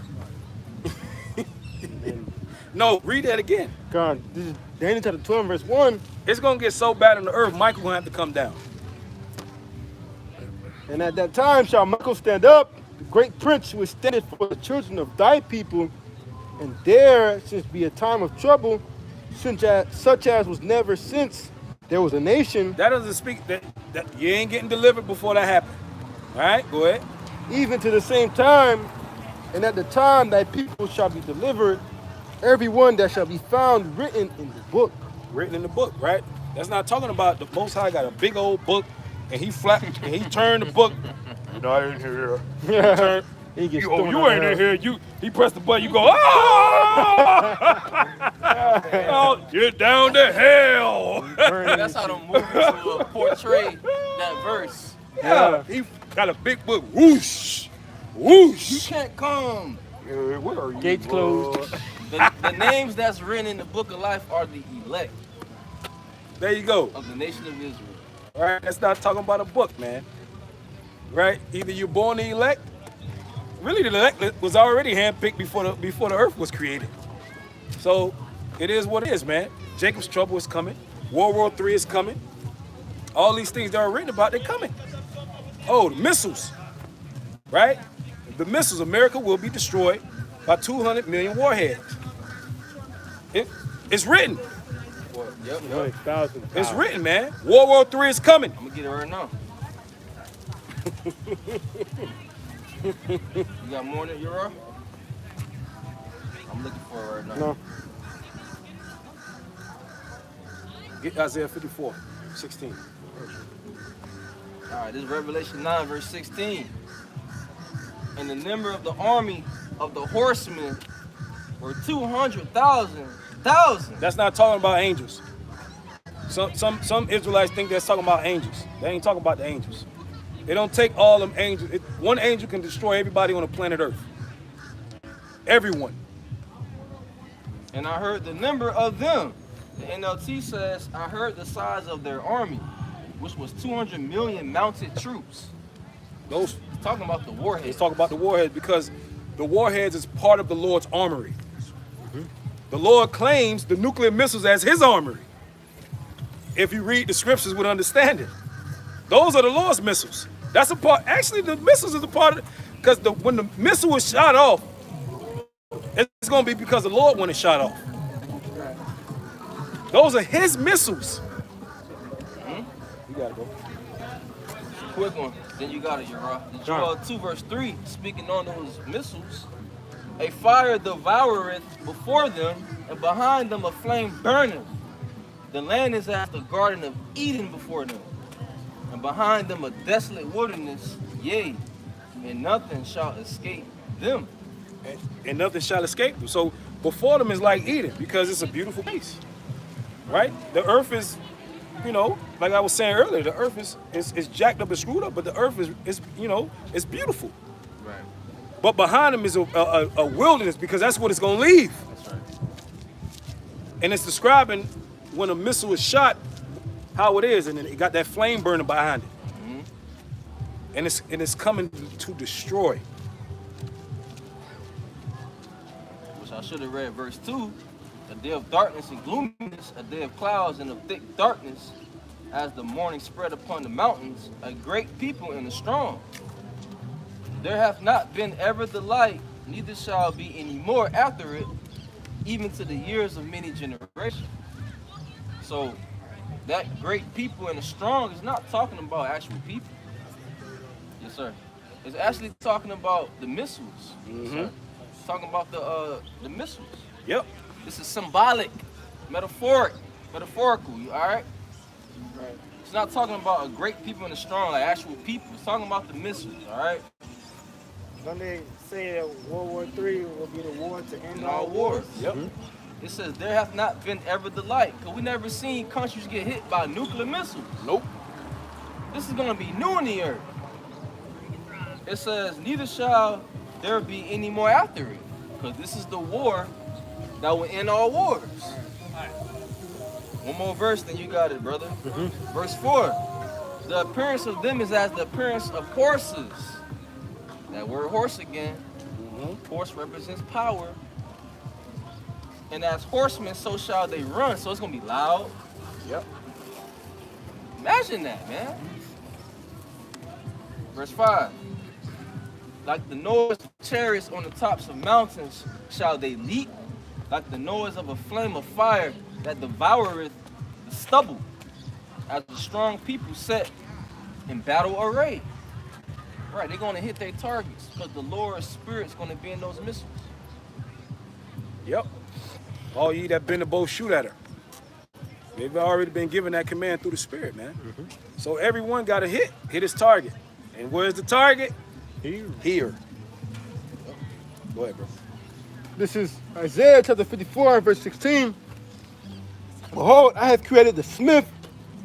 No, read that again. God, this is Daniel chapter 12 verse 1. It's going to get so bad on the earth, Michael going to have to come down. And at that time shall Michael stand up, the great prince which standeth for the children of thy people, and there since be a time of trouble, such as was never since there was a nation, That doesn't speak that you ain't getting delivered before that happened. All right, go ahead. even to the same time, and at the time thy people shall be delivered, everyone that shall be found written in the book. Written in the book, right? That's not talking about the Most High got a big old book and he flapped and he turned the book. You're not in here. He turned, He gets you, thrown you out ain't of in hell. here. He pressed the button. You go, oh, you're down to hell. That's how the movies will portray that verse. Yeah, he got a big book. Whoosh, You whoosh. can't come. Where are you? Gates closed. The names that's written in the book of life are the elect There you go. of the nation of Israel. All right, that's not talking about a book, man. Right? Either you're born the elect. Really, the elect was already handpicked before the earth was created. So it is what it is, man. Jacob's trouble is coming. World War III is coming. All these things that are written about, they're coming. Oh, the missiles, right? The missiles, America will be destroyed by 200 million warheads. It's written. Well, yep. 100,000. It's written, man. World War III is coming. I'm gonna get it right now. You got more than Euro? I'm looking for it right now. No. Get Isaiah 54, 16. All right, this is Revelation 9, verse 16. And the number of the army of the horsemen were 200,000. That's not talking about angels. Some Israelites think that's talking about angels. They ain't talking about the angels. They don't take all them angels. One angel can destroy everybody on the planet Earth. Everyone. And I heard the number of them. The NLT says, I heard the size of their army, which was 200 million mounted troops. Those It's talking about the warheads. Let's talk about the warheads because the warheads is part of the Lord's armory. The Lord claims the nuclear missiles as his armory. If you read the scriptures with understanding, those are the Lord's missiles. That's a part. Actually, the missiles is a part of it because when the missile was shot off, it's going to be because the Lord when it shot off. Those are his missiles. You gotta go. Quick one. Then you got it, Uriah. The Joel 2 verse 3, speaking on those missiles. A fire devoureth before them, and behind them a flame burneth. The land is as the garden of Eden before them, and behind them a desolate wilderness, yea, and nothing shall escape them. And nothing shall escape them. So before them is like Eden because it's a beautiful place, right? The earth is, like I was saying earlier, the earth is jacked up and screwed up, but the earth is it's beautiful. Right. But behind them is a wilderness because that's what it's gonna leave. That's right. And it's describing when a missile is shot, how it is, and then it got that flame burning behind it. And it's coming to destroy. Which I should have read verse 2. A day of darkness and gloominess, a day of clouds and of thick darkness, as the morning spread upon the mountains, a great people and a strong. There hath not been ever the light, neither shall be any more after it, even to the years of many generations. So that great people and the strong is not talking about actual people. Yes, sir. It's actually talking about the missiles. Yes, sir. It's talking about the missiles. Yep. This is symbolic, metaphorical, all right? Right. It's not talking about a great people and a strong, like actual people. It's talking about the missiles, all right? Don't they say that World War III will be the war to end In all all wars? wars. Yep. It says there hath not been ever the like, because we never seen countries get hit by nuclear missiles. Nope. This is gonna be new in the earth. It says neither shall there be any more after it, because this is the war that will end all wars. One more verse, then you got it, brother. Verse 4. The appearance of them is as the appearance of horses. That word horse again. Horse represents power. And as horsemen, so shall they run. So it's going to be loud. Yep. Imagine that, man. Verse 5. Like the noise of chariots on the tops of mountains shall they leap, like the noise of a flame of fire that devoureth the stubble, as the strong people set in battle array. Right, they're going to hit their targets, because the Lord's Spirit's going to be in those missiles. Yep. All ye that bend the bow, shoot at her. They've already been given that command through the Spirit, man. So everyone got to hit his target. And where's the target? Here. Go ahead, bro. This is Isaiah chapter 54, verse 16. Behold, I have created the smith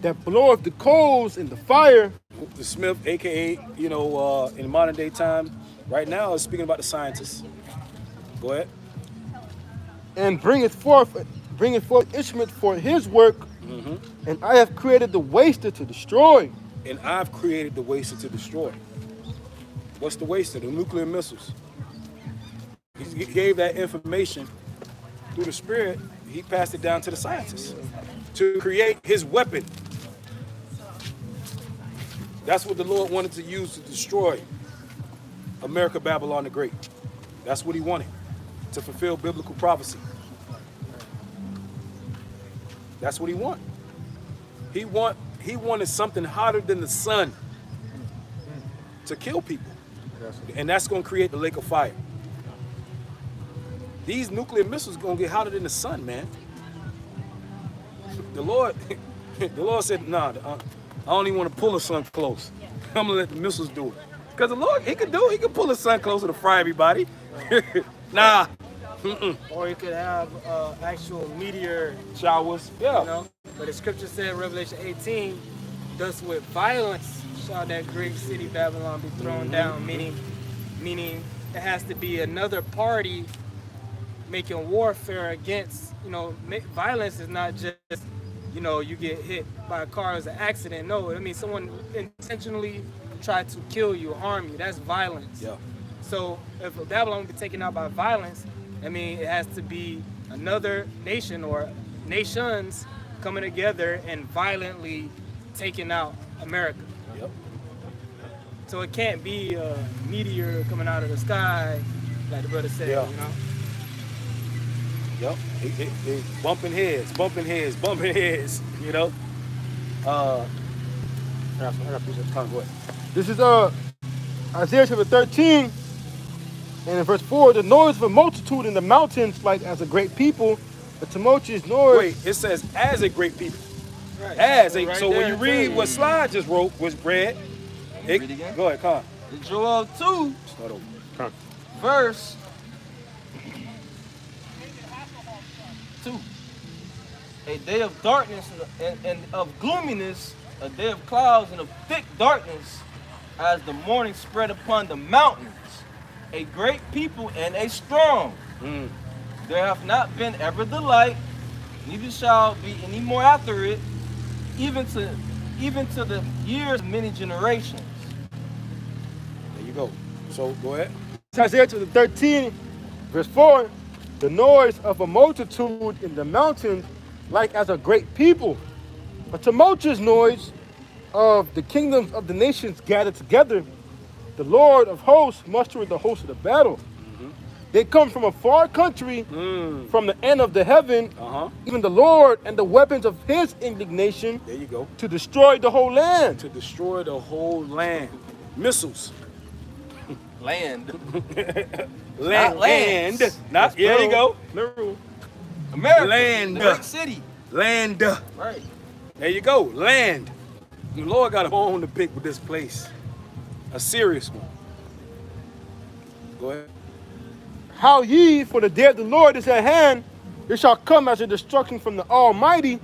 that bloweth the coals in the fire. The Smith, aka, in modern day time, right now is speaking about the scientists. Go ahead. And bringeth forth instrument for his work. And I have created the waster to destroy. And I've created the waster to destroy. What's the waster? The nuclear missiles. He gave that information through the Spirit. He passed it down to the scientists to create his weapon. That's what the Lord wanted to use to destroy America, Babylon the Great. That's what he wanted, to fulfill biblical prophecy. That's what he wanted. He wanted something hotter than the sun to kill people. And that's going to create the lake of fire. These nuclear missiles are going to get hotter than the sun, man. The Lord said, nah, I don't even want to pull the sun close. I'm going to let the missiles do it. Because the Lord, he can pull the sun closer to fry everybody. Nah. Or you could have actual meteor Showers. Yeah. You know, but the scripture said in Revelation 18, thus with violence shall that great city Babylon be thrown down, meaning it has to be another party making warfare against, violence is not just, you get hit by a car as an accident. No, I mean someone intentionally tried to kill you, harm you. That's violence. Yeah. So if Babylon would be taken out by violence, I mean, it has to be another nation or nations coming together and violently taking out America. Yep. So it can't be a meteor coming out of the sky, like the brother said, Yeah. Yep. It bumping heads, I got to push that tongue. Go ahead. This is Isaiah chapter 13. And in verse 4, the noise of a multitude in the mountains, like as a great people, a tumultuous noise. Wait, it says as a great people. Right. So when you read what Slide just wrote was read. Read it again. Go ahead, Con. Joel 2, Start over. Con. verse 2. A day of darkness and of gloominess, a day of clouds and of thick darkness, as the morning spread upon the mountains. A great people and a strong. There hath not been ever the light, neither shall be any more after it, even to the years of many generations. There you go. So go ahead. Isaiah chapter 13, verse 4, the noise of a multitude in the mountains, like as a great people, a tumultuous noise of the kingdoms of the nations gathered together. The Lord of hosts mustered the host of the battle. They come from a far country, from the end of the heaven, even the Lord and the weapons of his indignation. There you go. To destroy the whole land. To destroy the whole land. Missiles. Land. Land. lands. Not, there you go. Plural. America. Land. The great city. Land. Right. There you go. Land. The Lord got a bone to pick with this place. A serious one. Go ahead. How ye, for the day of the Lord is at hand, it shall come as a destruction from the Almighty.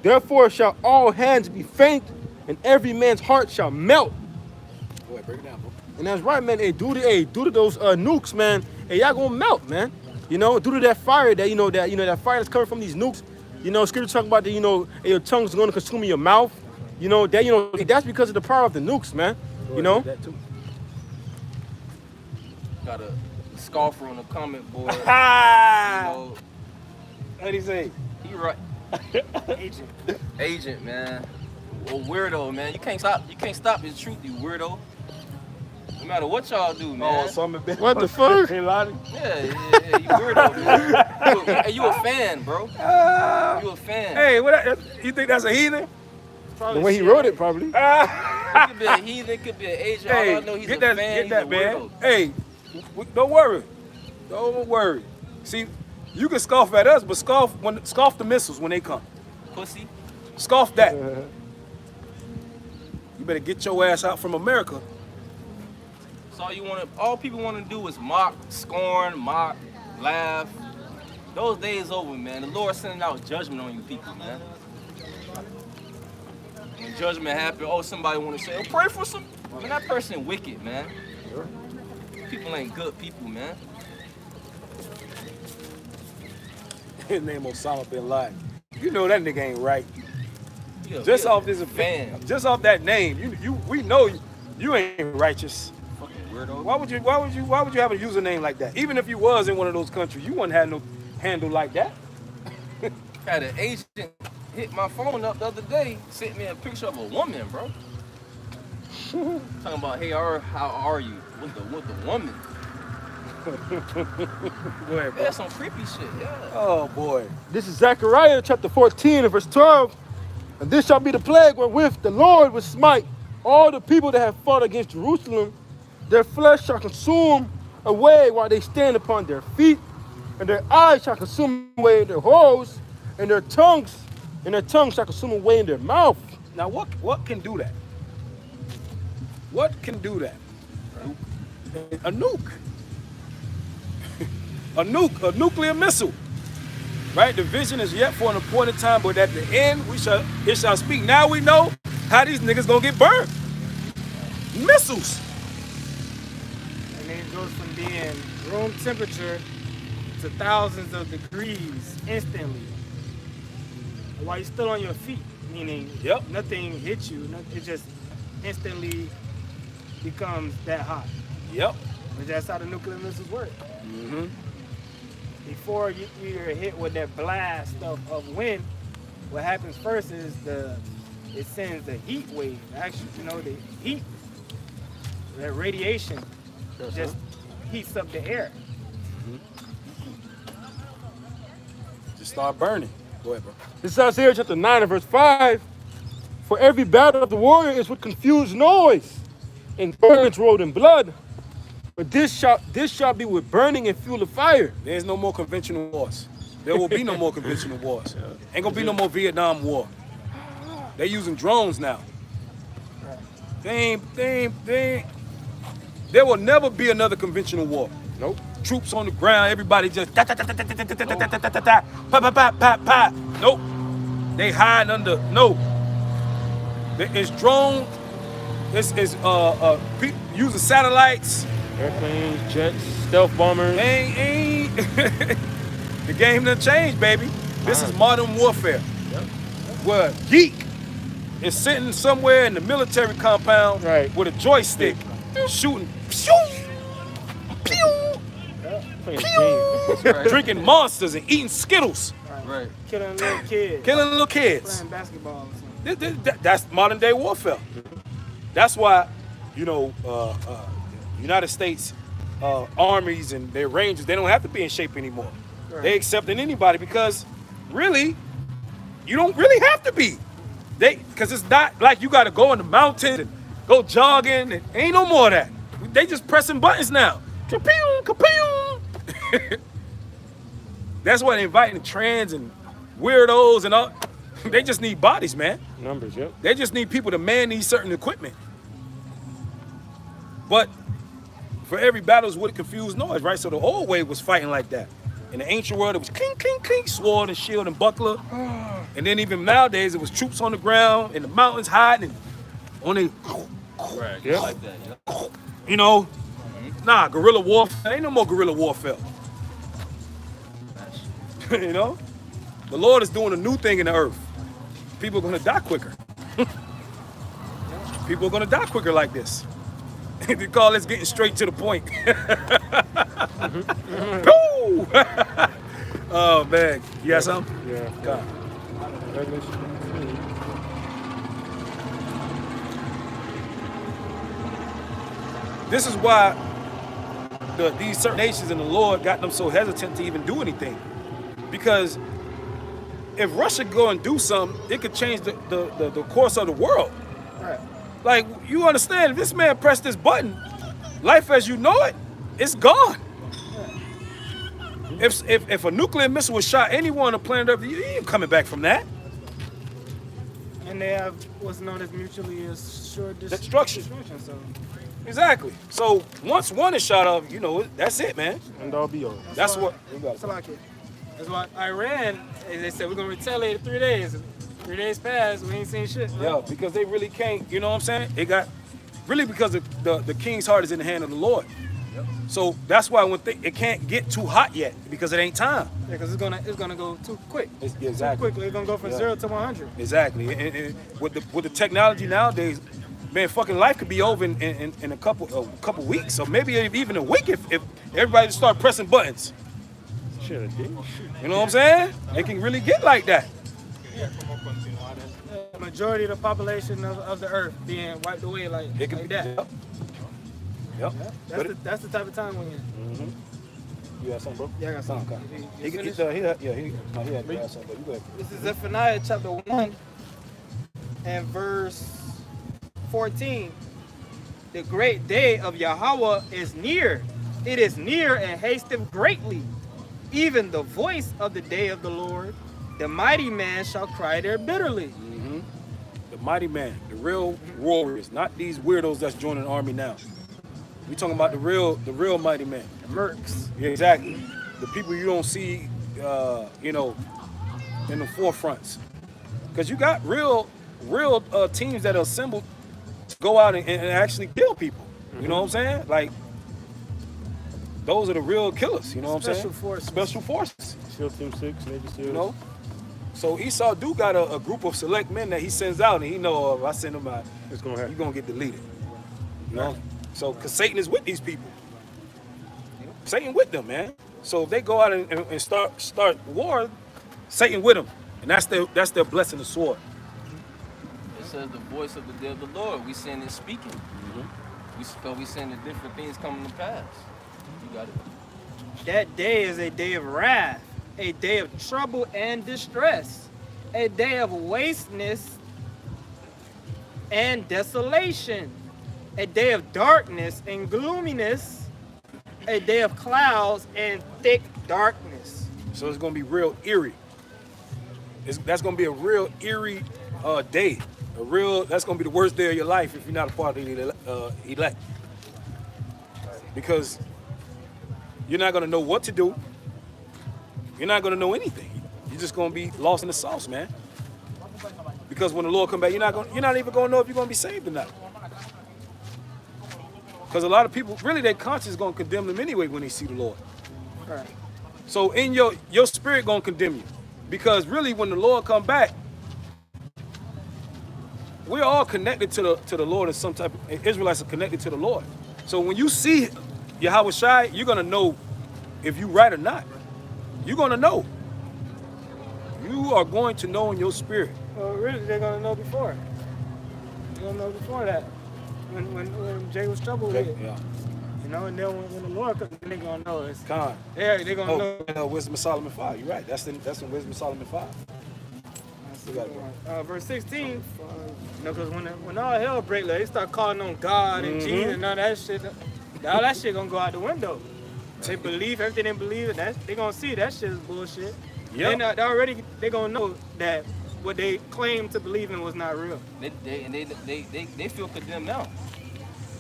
Therefore shall all hands be faint, and every man's heart shall melt. Go ahead, break it down, bro. And that's right, man. Hey, due to those nukes, man, hey, y'all gonna melt, man. Due to that fire, that fire that's coming from these nukes. Scripture talking about that, your tongue's gonna consume your mouth. That's because of the power of the nukes, man. That too. Got a scoffer on the comment board. What'd he say? He right. Agent, man. Or weirdo, man. You can't stop his truth, you weirdo. No matter what y'all do, man. What the fuck? Yeah, you weirdo, man. You a fan, bro. You a fan. Hey, you think that's a heathen? The way he wrote it, probably. It could be a heathen, it could be an agent. All I know, he's a fan, get he's that, a man. weirdo. Hey, don't worry. Don't worry. See, You can scoff at us, but scoff the missiles when they come. Pussy. Scoff that. You better get your ass out from America. So all people want to do is mock, scorn, laugh. Those days over, man. The Lord sending out judgment on you people, man. When judgment happens, somebody want to say, pray for some. Man, that person wicked, man. Sure. People ain't good people, man. His name Osama bin Laden. You know that nigga ain't right. Just off this fan. Just off that name, we know you ain't righteous. Fucking weirdo. Why would you have a username like that? Even if you was in one of those countries, you wouldn't have no handle like that. Had an agent hit my phone up the other day, sent me a picture of a woman, bro. Talking about, hey, how are you? With the woman. Go ahead, bro. That's some creepy shit, yeah. Oh boy. This is Zechariah chapter 14 and verse 12. And this shall be the plague wherewith the Lord will smite all the people that have fought against Jerusalem. Their flesh shall consume away while they stand upon their feet, and their eyes shall consume away in their holes, and their tongues shall consume away in their mouth. Now what can do that? What can do that? A nuke. A nuclear missile. Right? The vision is yet for an appointed time, but at the end it shall speak. Now we know how these niggas gonna get burned. Missiles. And then it goes from being room temperature to thousands of degrees instantly. While you're still on your feet, meaning Yep. nothing hits you, it just instantly becomes that hot. Yep. But that's how the nuclear missiles work. Mm-hmm. Before you're hit with that blast of wind, what happens first is it sends the heat wave. Actually, the heat, that radiation just heats up the air. Just start burning. Go ahead, bro. This is Isaiah chapter 9 and verse 5. For every battle of the warrior is with confused noise, and garments rolled in blood. But this shall be with burning and fuel of fire. There's no more conventional wars. There will be no more conventional wars. Ain't gonna be no more Vietnam War. They using drones now. There will never be another conventional war. Nope. Troops on the ground, everybody just pa pa pa pa pa. Nope. They hide under. No. It's drone. It's using satellites. Airplanes, jets, stealth bombers. Ain't. The game done changed, baby. This is modern warfare. Where geek is sitting somewhere in the military compound with a joystick, shooting, drinking monsters and eating Skittles. Right. Killing little kids. Killing little kids. Playing basketball or something. That's modern day warfare. That's why, United States armies and their rangers, they don't have to be in shape anymore. Right. They accepting anybody because really, you don't really have to be. Because it's not like you got to go in the mountains and go jogging. And ain't no more of that. They just pressing buttons now. Kapew, kapew. That's why they're inviting trans and weirdos and all. They just need bodies, man. Numbers, yep. They just need people to man these certain equipment. But for every battle is with confused noise, right? So the old way was fighting like that. In the ancient world, it was clink, clink, clink, sword and shield and buckler. And then even nowadays, it was troops on the ground in the mountains hiding on the, Right. Yeah. Like that, yeah. Nah, guerrilla warfare. Ain't no more guerrilla warfare. The Lord is doing a new thing in the earth. People are gonna die quicker. People are gonna die quicker like this. They call this getting straight to the point. Woo! Oh man, you got something? Yeah. God. Revelation 15. This is why these certain nations and the Lord got them so hesitant to even do anything. Because if Russia go and do something, it could change the course of the world. Right. Like, you understand, if this man pressed this button, life as you know it, it's gone. If a nuclear missile was shot anywhere on the planet Earth, you ain't coming back from that. And they have what's known as mutually assured Destruction. So Exactly. So once one is shot off, you know, that's it, man. And all be all. That's why- what we got. That's like it. That's why Iran, they said we're gonna retaliate in 3 days. 3 days passed, we ain't seen shit. Yeah, because they really can't, you know what I'm saying? It got really because the king's heart is in the hand of the Lord. So that's why it can't get too hot yet because it ain't time. Yeah, because it's gonna go too quick. Exactly. Too quickly. It's gonna go from 0 to 100. Exactly. And with the technology nowadays, man, fucking life could be over in a couple weeks, or maybe even a week if everybody just start pressing buttons. Shit, I did. You know what I'm saying? It can really get like that. The majority of the population of the earth being wiped away like that. Yep. That's the type of time we're in. You got something, bro? Yeah, I got something. He had to grab something, but you go ahead. This is Zephaniah chapter 1 and verse 14. The great day of Yahweh is near. It is near and hasteth greatly. Even the voice of the day of the Lord. The mighty man shall cry there bitterly. The mighty man, the real warriors, not these weirdos that's joining the army now. We talking about the real mighty man. The mercs. Yeah, exactly. The people you don't see, you know, in the forefronts. Because you got real teams that are assembled to go out and actually kill people. You know what I'm saying? Like, those are the real killers. You know what I'm saying? Special forces. Special forces. SEAL Team 6, Navy SEALs. You know? So Esau do got a group of select men that he sends out, and he know if I send them out, It's gonna happen. you're going to get deleted. You know? So, because Satan is with these people. Satan with them, man. So if they go out and start war, Satan with them. And that's their blessing, the sword. It says the voice of the day of the Lord. We seeing it speaking. We seeing the different things coming to pass. You got it. That day is a day of wrath, a day of trouble and distress, a day of wasteness and desolation, a day of darkness and gloominess, a day of clouds and thick darkness. So it's going to be real eerie. That's going to be a real eerie day. That's going to be the worst day of your life if you're not a part of the elect. Because you're not going to know what to do. You're not going to know anything. You're just going to be lost in the sauce, man. Because when the Lord come back, you're not even going to know if you're going to be saved or not. Because a lot of people, really their conscience is going to condemn them anyway when they see the Lord. Right. So in your spirit going to condemn you. Because really when the Lord come back, we're all connected to the Lord in some type of, Israelites are connected to the Lord. So when you see Yahweh Shai, you're going to know if you right or not. You're going to know. You are going to know in your spirit. Well, really, they're gonna know before. They're gonna know before that. When Jay was troubled with it. Yeah. You know, and then when the Lord comes, they're gonna know. It's Con. they're gonna know. Wisdom of Solomon 5. You're right. That's in Wisdom of Solomon 5. You got it. Verse 16, you know, because when all hell break loose, they start calling on God and Jesus and all that shit. All that shit gonna go out the window. They believe everything they believe, and they gonna see that shit is bullshit. Yep. They gonna know that what they claim to believe in was not real. They feel condemned now.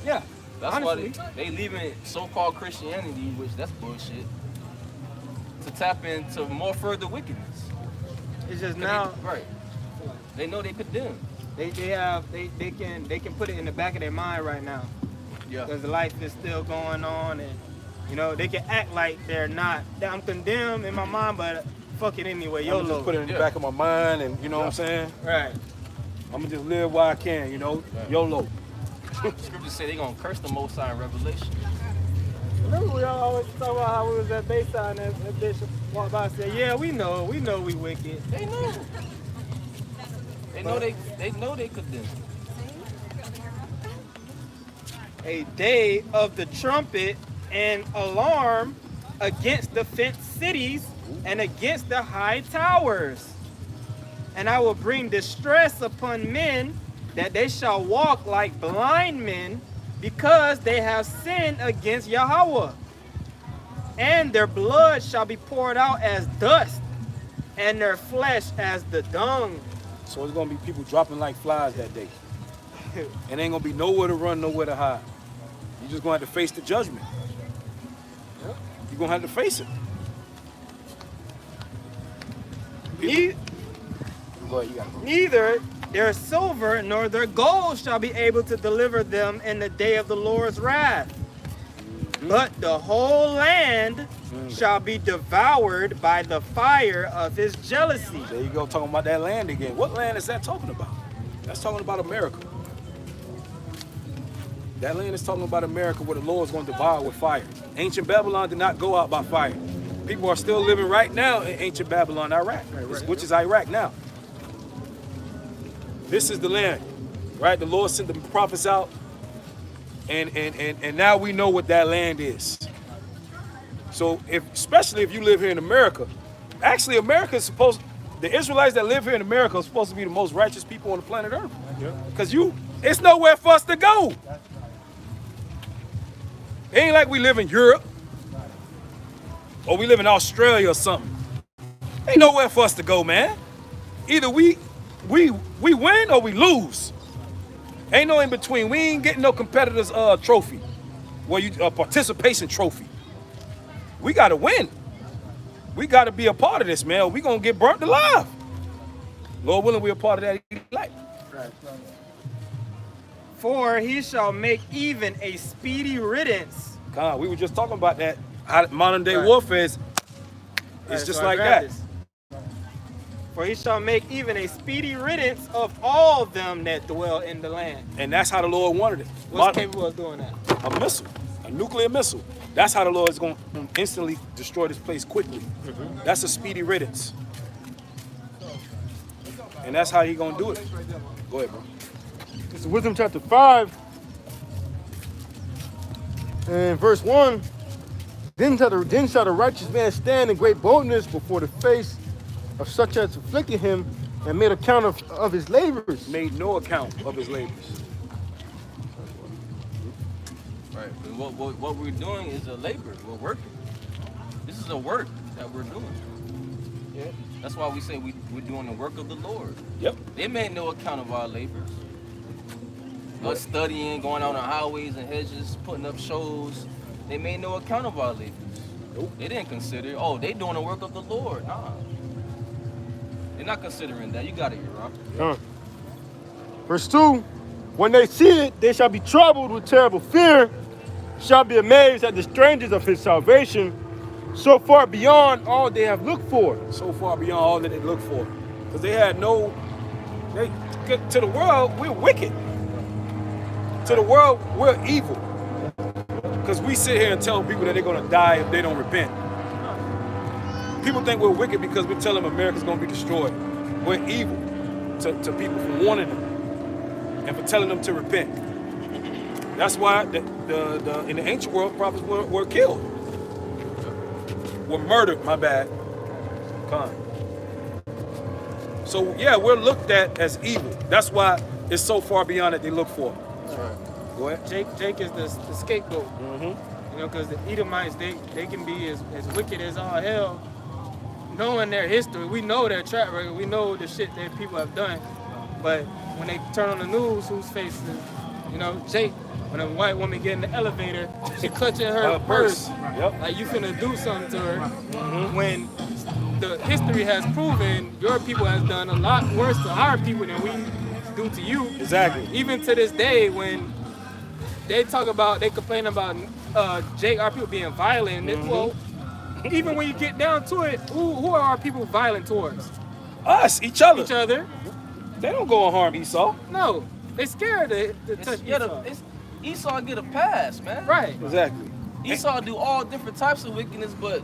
Yeah, That's honestly. why they leaving so-called Christianity, which that's bullshit, to tap into more further wickedness. It's just now Right. They know they condemned. they can put it in the back of their mind right now. Yeah. Because life is still going on, and you know they can act like they're not. I'm condemned in my mind, but fuck it anyway. I'm gonna YOLO. just put it in the back of my mind, and you know what I'm saying? Right. I'm gonna just live while I can, you know? Right. YOLO. Scriptures say they gonna curse the Most High in Revelation. Remember we always talk about how we was at Bayside and that bishop walked by and said, "Yeah, we know we wicked." They know. They know they condemned. A day of the trumpet and alarm against the fenced cities and against the high towers. And I will bring distress upon men, that they shall walk like blind men, because they have sinned against Yahweh. And their blood shall be poured out as dust, and their flesh as the dung. So it's gonna be people dropping like flies that day. And ain't gonna be nowhere to run, nowhere to hide. You're just gonna have to face the judgment. You're gonna have to face it. Ne- Go ahead, you gotta go. Neither their silver nor their gold shall be able to deliver them in the day of the Lord's wrath. But the whole land shall be devoured by the fire of his jealousy. There you go, talking about that land again. What land is that talking about? That's talking about America. That land is talking about America where the Lord is going to devour with fire. Ancient Babylon did not go out by fire. People are still living right now in ancient Babylon, Iraq, which is Iraq now. This is the land, right? The Lord sent the prophets out, and now we know what that land is. So especially if you live here in America, actually America is supposed, the Israelites that live here in America are supposed to be the most righteous people on the planet Earth. Because it's nowhere for us to go. It ain't like we live in Europe or we live in Australia or something. Ain't nowhere for us to go, man. Either we win or we lose. Ain't no in between. We ain't getting no competitors trophy, participation trophy. We gotta win. We gotta be a part of this, man. We gonna get burnt alive. Lord willing, we a part of that life. For he shall make even a speedy riddance. God, we were just talking about that. How modern day Right. warfare is. It's Right, just so I like grabbed that. this. For he shall make even a speedy riddance of all them that dwell in the land. And that's how the Lord wanted it. What's capable of doing that? A missile, a nuclear missile. That's how the Lord is going to instantly destroy this place quickly. That's a speedy riddance. And that's how He's going to do it. Go ahead, bro. This is Wisdom chapter 5 and verse 1. Then shall the righteous man stand in great boldness before the face of such as afflicted him and made account of his labors. Made no account of his labors. Right. But what we're doing is a labor. We're working. This is a work that we're doing. Yeah. That's why we say we're doing the work of the Lord. Yep. They made no account of our labors. Us studying, going out on highways and hedges, putting up shows. They made no account of our labors. Nope. They didn't consider, oh, they doing the work of the Lord. Nah. They're not considering that. You got it, Rob. Verse 2. When they see it, they shall be troubled with terrible fear, shall be amazed at the strangers of his salvation, so far beyond all they have looked for. So far beyond all that they look for. Because they had to the world, we're wicked. To the world, we're evil. Because we sit here and tell people that they're going to die if they don't repent. People think we're wicked because we tell them America's going to be destroyed. We're evil to people for warning them and for telling them to repent. That's why in the ancient world, prophets were killed. Were murdered, my bad. Con. So yeah, we're looked at as evil. That's why it's so far beyond that they look for. Go ahead. Jake is the scapegoat. You know, because the Edomites, they can be as wicked as all hell. Knowing their history, we know their track record, we know the shit that people have done. But when they turn on the news, whose face is, you know, Jake, when a white woman get in the elevator, she clutching her purse. Yep. Like you finna do something to her. When the history has proven your people has done a lot worse to our people than we do to you. Exactly. Even to this day, when they complain about Jake, our people being violent. Well, even when you get down to it, who are our people violent towards? Us, each other. Each other? They don't go and harm Esau. No, they scared to touch Esau. Esau get a pass, man. Right. Exactly. Esau do all different types of wickedness, but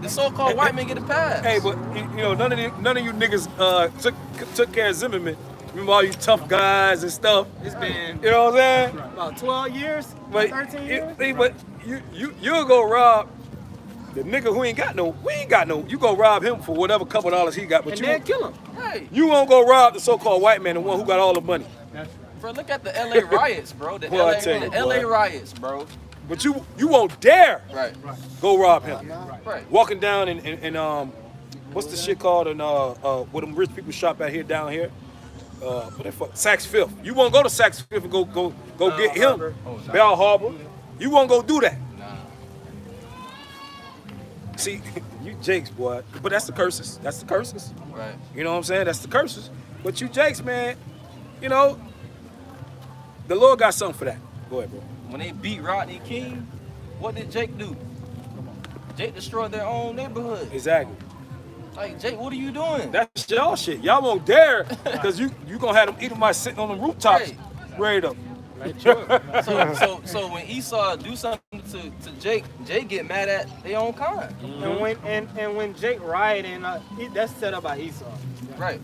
the so-called white man get a pass. Hey, but you know, none of you niggas took care of Zimmerman. Remember all you tough guys and stuff. It's been, you know what I'm saying? About 12 years, But 13 years. But you'll go rob the nigga who ain't got no. You go rob him for whatever couple dollars he got, but And you then kill him. Hey, you won't go rob the so-called white man, the one who got all the money. bro, look at the LA riots, bro. The Well, I LA, tell you, the LA boy. riots, bro. But you won't dare Right. go rob him. Right. Walking down in what's the shit called in where them rich people shop at here down here? What the fuck? Saks Fifth. You won't go to Saks Fifth and go get him. Harbor. Bell Harbor. You won't go do that. Nah. See, you Jakes, boy. But that's the curses. That's the curses. Right. You know what I'm saying? That's the curses. But you Jakes, man, you know, the Lord got something for that. Go ahead, bro. When they beat Rodney King, what did Jake do? Jake destroyed their own neighborhood. Exactly. Like, Jake, what are you doing? That's y'all shit. Y'all won't dare, because you gonna have them eating my sitting on the rooftops, Right. ready to. So when Esau do something to Jake, Jake get mad at their own kind. And when Jake rioting, that's set up by Esau. Right.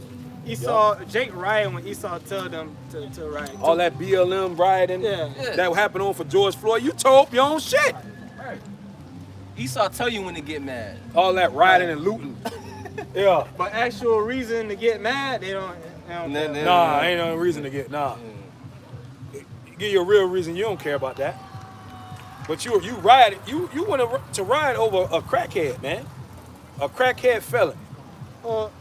Jake rioting when Esau tell them to riot. All that BLM rioting Yeah. that happened on for George Floyd, you told your own shit. Right. Esau tell you when to get mad. All that rioting and looting. Yeah. But actual reason to get mad, they don't care. Nah, ain't no reason to get Give you a real reason, you don't care about that. But you riot, you want to riot over a crackhead, man. A crackhead felon. Well,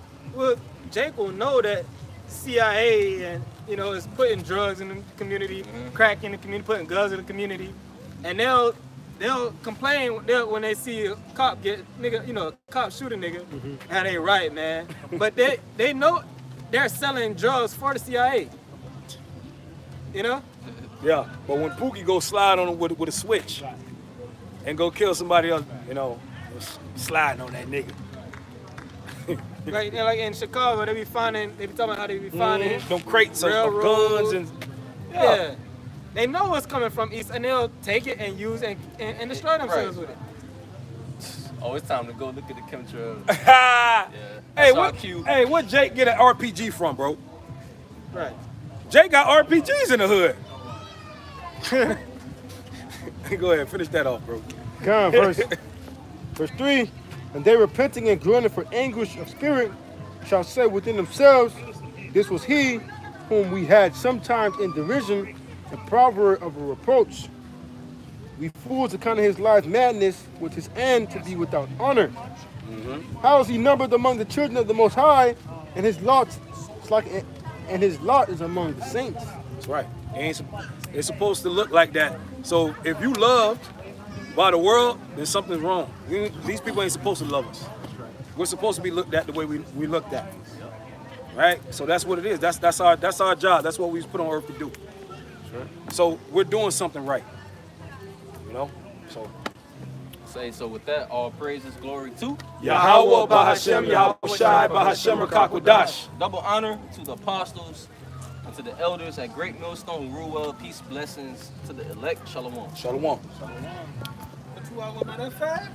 Jake will know that CIA and is putting drugs in the community, crack in the community, putting guns in the community, and they'll complain when they see a cop a cop shoot a nigga, and they right, man. But they know they're selling drugs for the CIA. You know? Yeah, but when Pookie go slide on him with a switch and go kill somebody else, sliding on that nigga. Like in Chicago, they be talking about how they be finding them crates of railroads. guns and Yeah. They know what's coming from East, and they'll take it and use and destroy themselves with it. Oh, it's time to go look at the chemtrails. Hey, Saw Q. what Jake get an RPG from, bro? Right. Jake got RPGs in the hood. Go ahead, finish that off, bro. Come, verse 3. And they repenting and groaning for anguish of spirit shall say within themselves, this was he whom we had sometimes in derision and proverb of a reproach. We fools account of his life madness with his end to be without honor. How is he numbered among the children of the Most High, and his lot is among the saints. That's right. It's supposed to look like that. So if you loved by the world, then something's wrong. These people ain't supposed to love us. We're supposed to be looked at the way we looked at. Right? So that's what it is. That's our job. That's what we was put on earth to do. So we're doing something right. So with that, all praises, glory to Yahweh Bahashem, Yahweh Shai Bahashem Rakakwadash. double honor to the apostles and to the elders at Great Millstone, rule well, peace, blessings to the elect. Shalom. Shalom. But 2 hours by that fast?